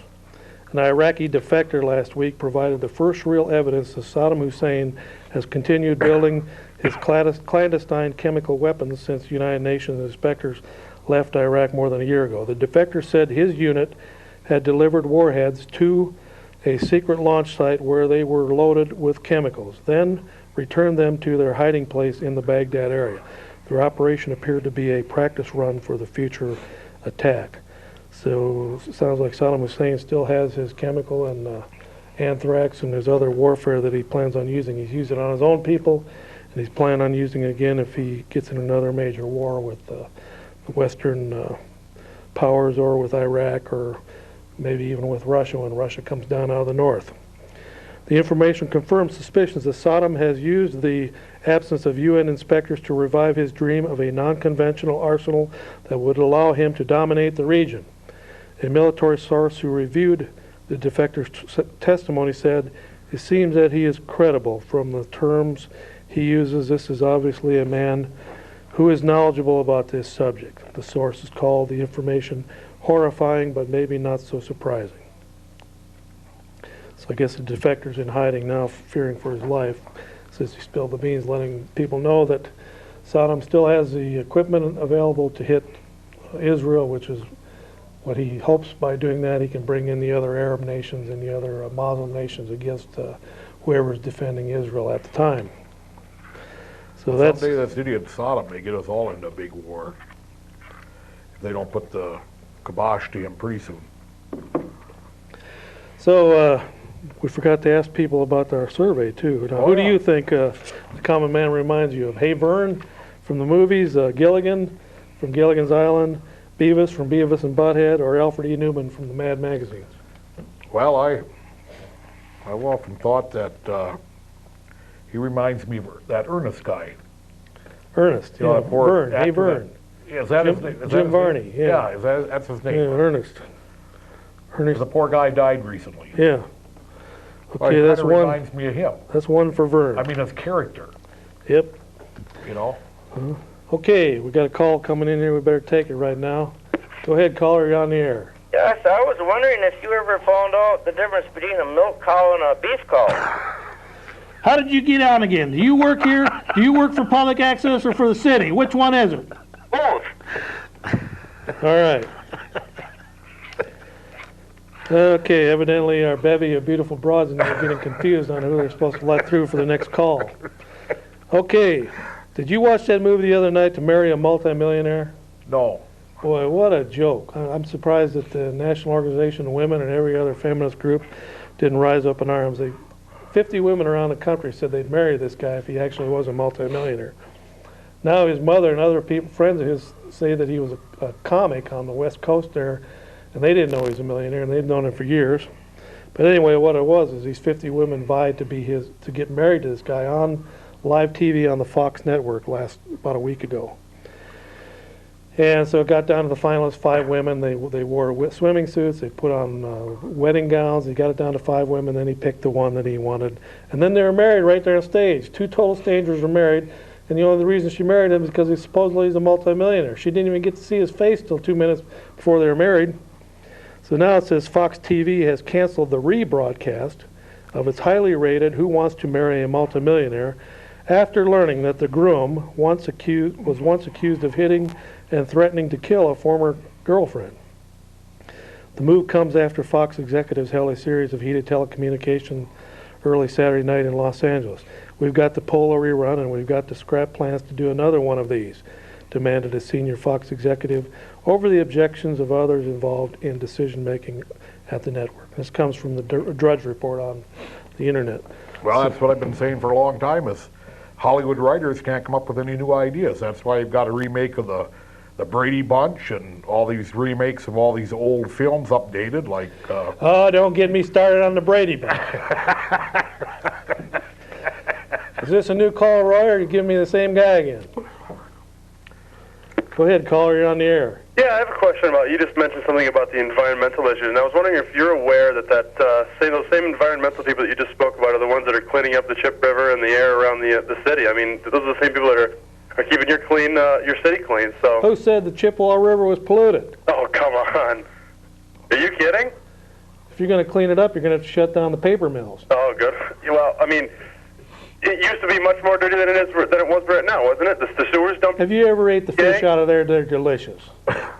An Iraqi defector last week provided the first real evidence that Saddam Hussein has continued building his clandestine chemical weapons since the United Nations inspectors left Iraq more than a year ago. The defector said his unit had delivered warheads to a secret launch site where they were loaded with chemicals, then returned them to their hiding place in the Baghdad area. Their operation appeared to be a practice run for the future attack. So it sounds like Saddam Hussein still has his chemical and anthrax and his other warfare that he plans on using. He's used it on his own people, and he's planning on using it again if he gets in another major war with the Western powers, or with Iraq, or maybe even with Russia when Russia comes down out of the north. The information confirms suspicions that Saddam has used the absence of UN inspectors to revive his dream of a non-conventional arsenal that would allow him to dominate the region. A military source who reviewed the defector's testimony said, "It seems that he is credible from the terms he uses. This is obviously a man who is knowledgeable about this subject." The source has called the information horrifying, but maybe not so surprising. So I guess the defector's in hiding now, fearing for his life, since he spilled the beans, letting people know that Saddam still has the equipment available to hit Israel, which is what he hopes by doing that he can bring in the other Arab nations and the other Muslim nations against whoever's defending Israel at the time. So that's... Someday this idiot Saddam may get us all into a big war if they don't put the kibosh to him pretty soon. So we forgot to ask people about our survey too. Now, who do you think the Common Man reminds you of? Hey Vern from the movies, Gilligan from Gilligan's Island, Beavis from Beavis and Butthead, or Alfred E. Newman from the Mad magazines? Well, I've often thought that he reminds me of that Ernest guy. Ernest, You know, yeah, that poor Vern, hey actor Vern. Is that Jim- his name? Is that Jim his Varney, name? yeah. That's his Yeah, name. Ernest. Ernest, The poor guy died recently. yeah. Well, Okay, he that's kinda one. reminds me of him. That's one for Vern. I mean, his character, Yep. you know. Okay, we got a call coming in here. We better take it right now. Go ahead, caller. You're on the air. Yes, I was wondering if you ever found out the difference between a milk cow and a beef cow. How did you get on again? Do you work here? Do you work for public access or for the city? Which one is it? Both. All right. Okay, evidently our bevy of beautiful broads and they're getting confused on who they're supposed to let through for the next call. Okay, did you watch that movie the other night, To Marry a Multimillionaire? No. Boy, what a joke. I'm surprised that the National Organization of Women and every other feminist group didn't rise up in arms. 50 women around the country said they'd marry this guy if he actually was a multimillionaire. Now his mother and other people, friends of his, say that he was a comic on the West Coast there, and they didn't know he was a millionaire, and they'd known him for years. But anyway, what it was is these 50 women vied to get married to this guy on live TV on the Fox network about a week ago. And so it got down to the finalists, 5 women. They wore swimming suits. They put on wedding gowns. He got it down to 5 women. Then he picked the one that he wanted. And then they were married right there on stage. 2 total strangers were married. And the only reason she married him is because he's a multimillionaire. She didn't even get to see his face till 2 minutes before they were married. So now it says Fox TV has canceled the rebroadcast of its highly rated Who Wants to Marry a Multimillionaire after learning that the groom was once accused of hitting and threatening to kill a former girlfriend. The move comes after Fox executives held a series of heated telecommunications early Saturday night in Los Angeles. We've got to pull a rerun and we've got to scrap plans to do another one of these, demanded a senior Fox executive over the objections of others involved in decision-making at the network. This comes from the Drudge Report on the internet. Well, that's what I've been saying for a long time is Hollywood writers can't come up with any new ideas. That's why you've got a remake of the Brady Bunch and all these remakes of all these old films updated like... Oh, don't get me started on the Brady Bunch. Is this a new call, Roy, or are you giving me the same guy again? Go ahead, caller, you're on the air. Yeah, I have a question about, you just mentioned something about the environmental issues, and I was wondering if you're aware that those same environmental people that you just spoke about are the ones that are cleaning up the Chip River and the air around the city. I mean, those are the same people that are keeping your city clean, so... Who said the Chippewa River was polluted? Oh, come on. Are you kidding? If you're going to clean it up, you're going to have to shut down the paper mills. Oh, good. Well, I mean, it used to be much more dirty than it was right now, wasn't it? The sewers dumped... Have you ever ate the fish out of there? They're delicious.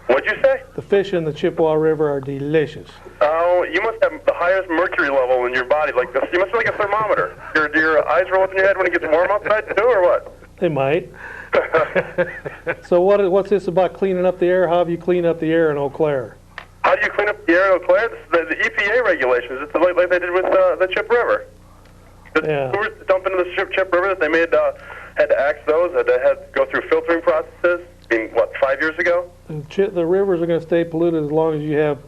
What'd you say? The fish in the Chippewa River are delicious. Oh, you must have the highest mercury level in your body. Like this. You must be like a thermometer. Do your eyes roll up in your head when it gets warm outside too, or what? They might. So what's this about cleaning up the air? How have you cleaned up the air in Eau Claire? How do you clean up the air in Eau Claire? The EPA regulations. It's like they did with the Chip River. The sewers dump into the Chip River that they made had to axe those. Had to go through filtering processes. I mean, what, 5 years ago? The rivers are going to stay polluted as long as you have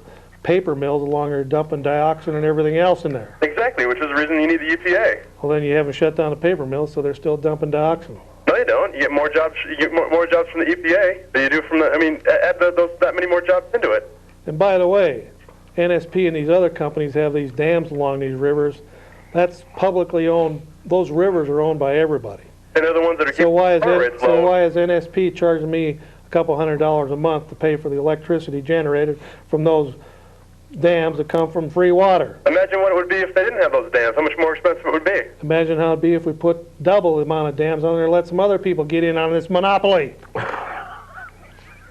paper mills along there dumping dioxin and everything else in there. Exactly, which is the reason you need the EPA. Well, then you haven't shut down the paper mills, so they're still dumping dioxin. No, you don't. You get more jobs. You get more jobs from the EPA than you do from the. I mean, add that many more jobs into it. And by the way, NSP and these other companies have these dams along these rivers. That's publicly owned. Those rivers are owned by everybody. And they're the ones that are So why is low. NSP charging me a couple $100 a month to pay for the electricity generated from those dams that come from free water? Imagine what it would be if they didn't have those dams. How much more expensive it would be. Imagine how it'd be if we put double the amount of dams on there and let some other people get in on this monopoly.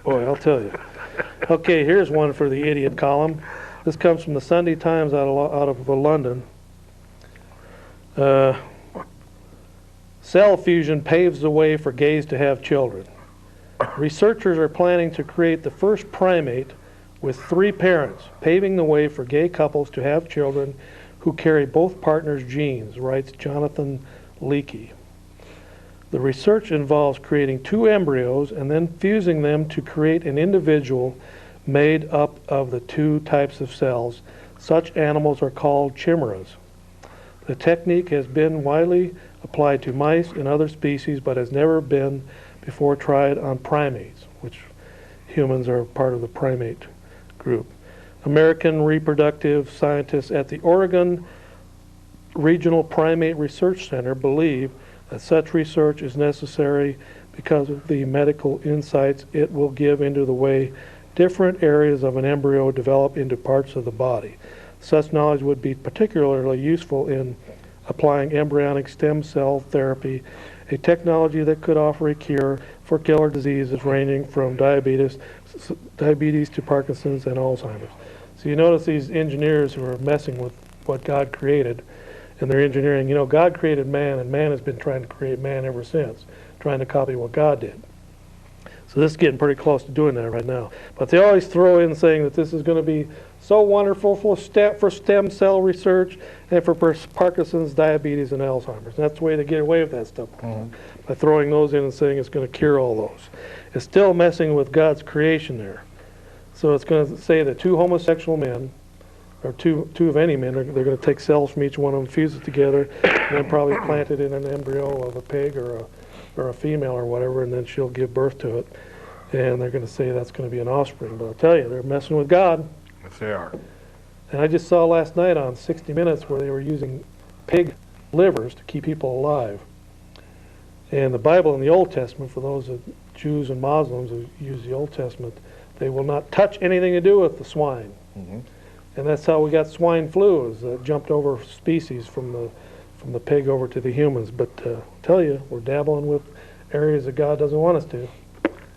Boy, I'll tell you. Okay, here's one for the idiot column. This comes from the Sunday Times out of London. Cell fusion paves the way for gays to have children. Researchers are planning to create the first primate with 3 parents, paving the way for gay couples to have children who carry both partners' genes, writes Jonathan Leakey. The research involves creating 2 embryos and then fusing them to create an individual made up of the 2 types of cells. Such animals are called chimeras. The technique has been widely applied to mice and other species, but has never been before tried on primates, which humans are part of the primate group. American reproductive scientists at the Oregon Regional Primate Research Center believe that such research is necessary because of the medical insights it will give into the way different areas of an embryo develop into parts of the body. Such knowledge would be particularly useful in applying embryonic stem cell therapy, a technology that could offer a cure for killer diseases ranging from diabetes to Parkinson's and Alzheimer's. So you notice these engineers who are messing with what God created, and they're engineering. You know, God created man, and man has been trying to create man ever since, trying to copy what God did. So this is getting pretty close to doing that right now. But they always throw in saying that this is going to be so wonderful for stem cell research and for Parkinson's, diabetes, and Alzheimer's. That's the way to get away with that stuff, by throwing those in and saying it's going to cure all those. It's still messing with God's creation there. So it's going to say that two homosexual men, or two of any men, they're going to take cells from each one of them, fuse it together, and then probably plant it in an embryo of a pig or a female or whatever, and then she'll give birth to it. And they're going to say that's going to be an offspring. But I'll tell you, they're messing with God. Yes, they are. And I just saw last night on 60 Minutes where they were using pig livers to keep people alive. And the Bible in the Old Testament, for those Jews and Muslims who use the Old Testament, they will not touch anything to do with the swine. And that's how we got swine flu, is jumped over species from the pig over to the humans. But tell you, we're dabbling with areas that God doesn't want us to.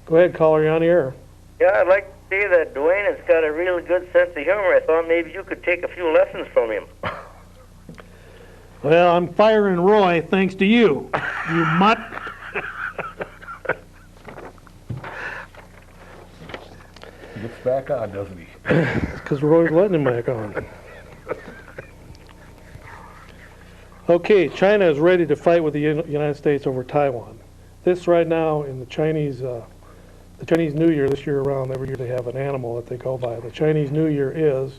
Go ahead, caller, you're on the air. Yeah, I'd like to say that Dwayne has got a really good sense of humor. I thought maybe you could take a few lessons from him. Well, I'm firing Roy thanks to you, you mutt. He gets back on, doesn't he? Because Roy's letting him back on. Okay, China is ready to fight with the United States over Taiwan. This right now in the Chinese New Year, this year around, every year they have an animal that they go by. The Chinese New Year is,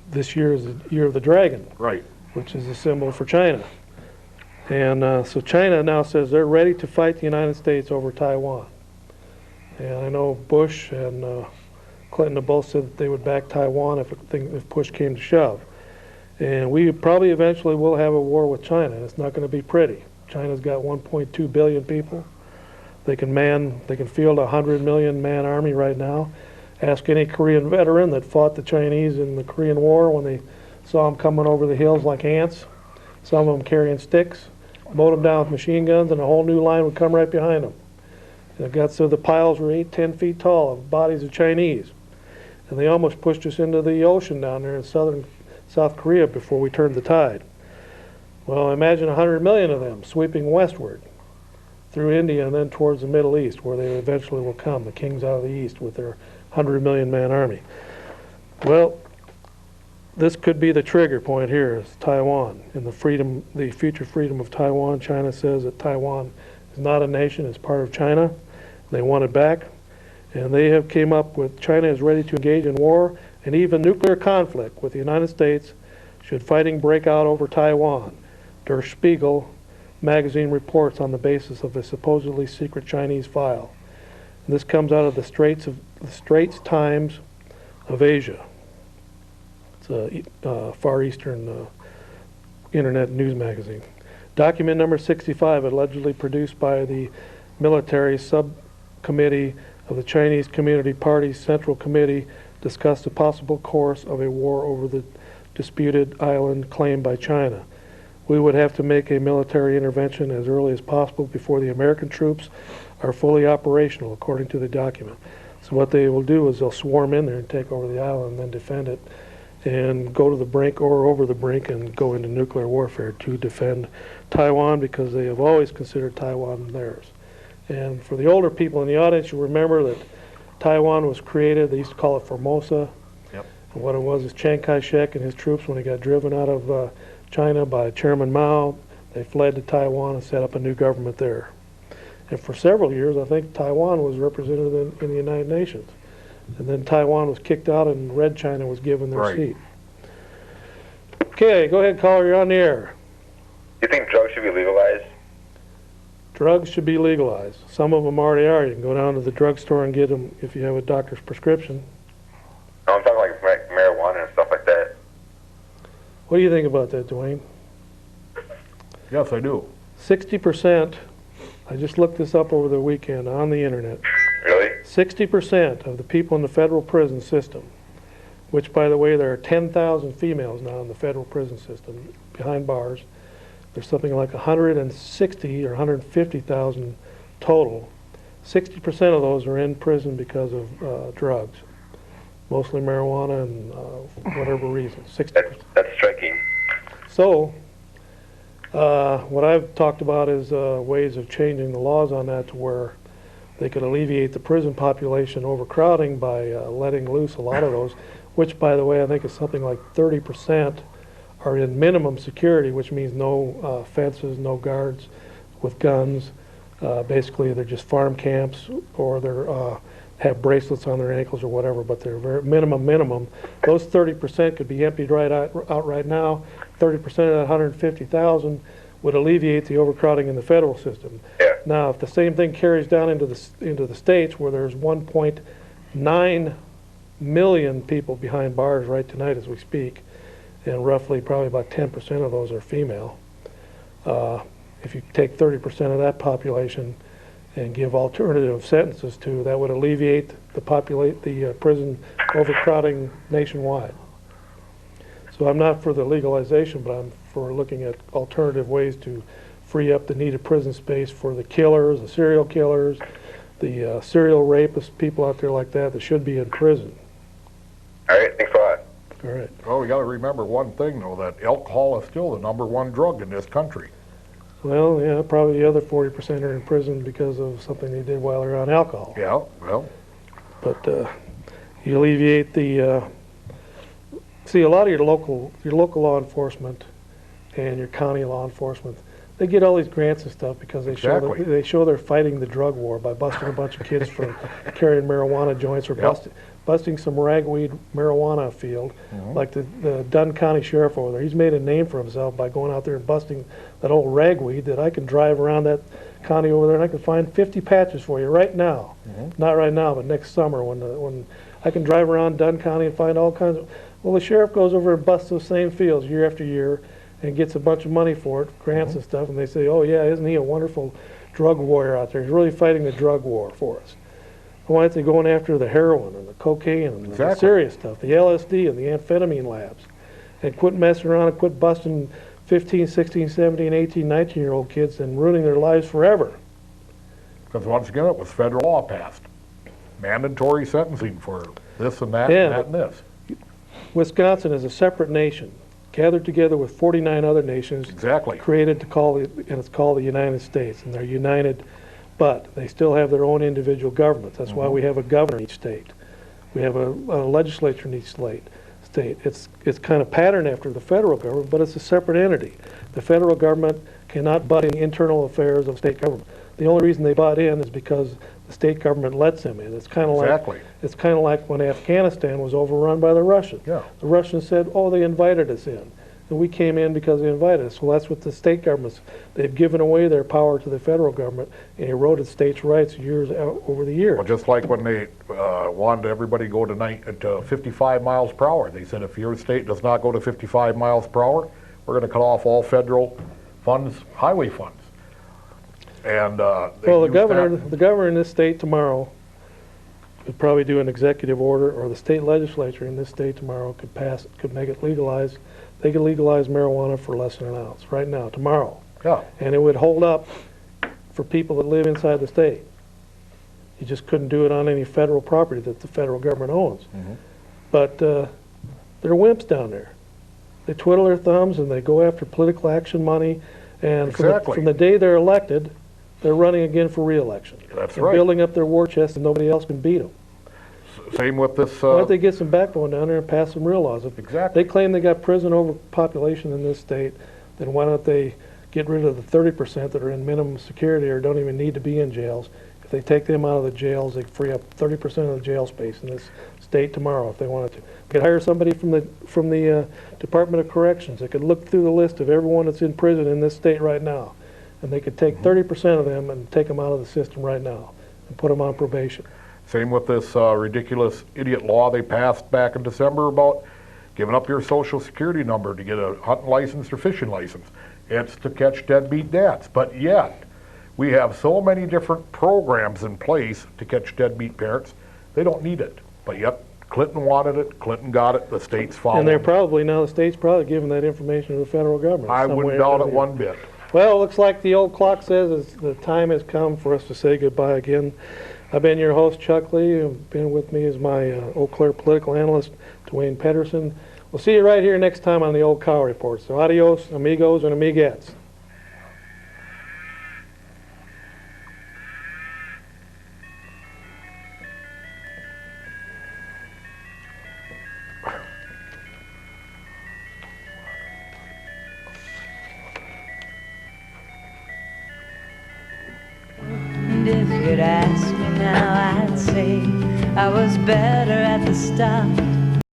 this year is the Year of the Dragon. Right. Which is a symbol for China. And so China now says they're ready to fight the United States over Taiwan. And I know Bush and Clinton have both said that they would back Taiwan if push came to shove. And we probably eventually will have a war with China. It's not going to be pretty. China's got 1.2 billion people. They can field a 100 million man army right now. Ask any Korean veteran that fought the Chinese in the Korean War when they saw them coming over the hills like ants, some of them carrying sticks, mowed them down with machine guns, and a whole new line would come right behind them. And it got so the piles were 8-10 feet tall of bodies of Chinese. And they almost pushed us into the ocean down there in South Korea before we turned the tide. Well, imagine 100 million of them sweeping westward through India and then towards the Middle East, where they eventually will come, the kings out of the East with their 100 million man army. Well, this could be the trigger point here, is Taiwan. In the future freedom of Taiwan, China says that Taiwan is not a nation, it's part of China. They want it back. And they have came up with, China is ready to engage in war and even nuclear conflict with the United States should fighting break out over Taiwan. Der Spiegel magazine reports on the basis of a supposedly secret Chinese file. And this comes out of the Straits Times of Asia. It's a Far Eastern internet news magazine. Document number 65, allegedly produced by the military subcommittee of the Chinese Community Party's Central Committee, discussed the possible course of a war over the disputed island claimed by China. We would have to make a military intervention as early as possible before the American troops are fully operational, according to the document. So what they will do is they'll swarm in there and take over the island and then defend it and go to the brink or over the brink and go into nuclear warfare to defend Taiwan, because they have always considered Taiwan theirs. And for the older people in the audience, you remember that Taiwan was created, they used to call it Formosa. Yep. And what it was is Chiang Kai-shek and his troops, when he got driven out of China by Chairman Mao, they fled to Taiwan and set up a new government there. And for several years, I think Taiwan was represented in the United Nations. And then Taiwan was kicked out and Red China was given their seat. Okay, go ahead, caller, you're on the air. Do you think drugs should be legalized? Drugs should be legalized. Some of them already are. You can go down to the drugstore and get them if you have a doctor's prescription. No, I'm talking like marijuana and stuff like that. What do you think about that, Dwayne? Yes, I do. 60%, I just looked this up over the weekend on the internet. Really? 60% of the people in the federal prison system, which, by the way, there are 10,000 females now in the federal prison system behind bars. There's something like 160 or 150,000 total. 60% of those are in prison because of drugs, mostly marijuana and whatever reason. 60%. That's striking. So, what I've talked about is ways of changing the laws on that to where they could alleviate the prison population overcrowding by letting loose a lot of those, which, by the way, I think is something like 30% are in minimum security, which means no fences, no guards with guns. Basically, they're just farm camps, or they're have bracelets on their ankles or whatever, but they're very minimum. Those 30% could be emptied right out right now. 30% of that 150,000 would alleviate the overcrowding in the federal system. Yeah. Now, if the same thing carries down into the states, where there's 1.9 million people behind bars right tonight as we speak, and roughly probably about 10% of those are female. If you take 30% of that population and give alternative sentences to, that would alleviate the prison overcrowding nationwide. So I'm not for the legalization, but I'm for looking at alternative ways to free up the needed prison space for the killers, the serial killers, the serial rapists, people out there like that should be in prison. All right, thanks a lot. All right. Well, we got to remember one thing, though, that alcohol is still the #1 drug in this country. Well, yeah, probably the other 40% are in prison because of something they did while they were on alcohol. Yeah, well, But you alleviate the see, a lot of your local law enforcement and your county law enforcement, they get all these grants and stuff because they Exactly. show they're fighting the drug war by busting a bunch of kids from carrying marijuana joints, or Yep. busting some ragweed marijuana field, like the Dunn County Sheriff over there. He's made a name for himself by going out there and busting that old ragweed that I can drive around that county over there and I can find 50 patches for you right now. Not right now, but next summer when I can drive around Dunn County and find all kinds of. Well, the sheriff goes over and busts those same fields year after year and gets a bunch of money for it, grants and stuff, and they say, oh yeah, isn't he a wonderful drug warrior out there? He's really fighting the drug war for us. Why aren't they going after the heroin and the cocaine and the Exactly. serious stuff, the LSD and the amphetamine labs, and quit messing around and quit busting 15, 16, 17, 18, 19-year-old kids and ruining their lives forever? because once again, it was federal law passed. Mandatory sentencing for this and that Yeah, and that and this. Wisconsin is a separate nation, gathered together with 49 other nations, Exactly. created to call it, and it's called the United States, and they're united, but they still have their own individual governments. That's why we have a governor in each state. We have a legislature in each state. It's kind of patterned after the federal government, but it's a separate entity. The federal government cannot butt in internal affairs of state government. The only reason they butt in is because the state government lets them in. It's kind of Exactly. like when Afghanistan was overrun by the Russians. Yeah. The Russians said, "Oh, they invited us in." And we came in because they invited us. Well, that's what the state governments, they've given away their power to the federal government and eroded states' rights over the years. Well, just like when they wanted everybody to go to 55 miles per hour. They said if your state does not go to 55 miles per hour, we're going to cut off all federal funds, highway funds. And Well, used that. the governor in this state tomorrow could probably do an executive order, or the state legislature in this state tomorrow could make it legalized. They could legalize marijuana for less than an ounce right now, tomorrow. Yeah. And it would hold up for people that live inside the state. You just couldn't do it on any federal property that the federal government owns. But they're wimps down there. They twiddle their thumbs and they go after political action money. And Exactly. from the day they're elected, they're running again for re-election. That's and right. building up their war chest, and nobody else can beat them. Same with this. Why don't they get some backbone down there and pass some real laws? If Exactly. they claim they got prison overpopulation in this state, then why don't they get rid of the 30% that are in minimum security or don't even need to be in jails? If they take them out of the jails, they free up 30% of the jail space in this state tomorrow if they wanted to. They could hire somebody from the Department of Corrections that could look through the list of everyone that's in prison in this state right now, and they could take 30% of them and take them out of the system right now and put them on probation. Same with this ridiculous idiot law they passed back in December about giving up your social security number to get a hunting license or fishing license. It's to catch deadbeat dads. But yet, We have so many different programs in place to catch deadbeat parents, they don't need it. But yet, Clinton wanted it, Clinton got it, the state's following. And they're probably, now the state's probably giving that information to the federal government. I some way wouldn't or doubt it another. one bit. Well, it looks like the old clock says the time has come for us to say goodbye again. I've been your host, Chuck Lee. Been with me is my Eau Claire political analyst, Dwayne Pedersen. We'll see you right here next time on the Old Cow Report. So adios, amigos and amigettes. And if you'd ask me now, I'd say I was better at the start.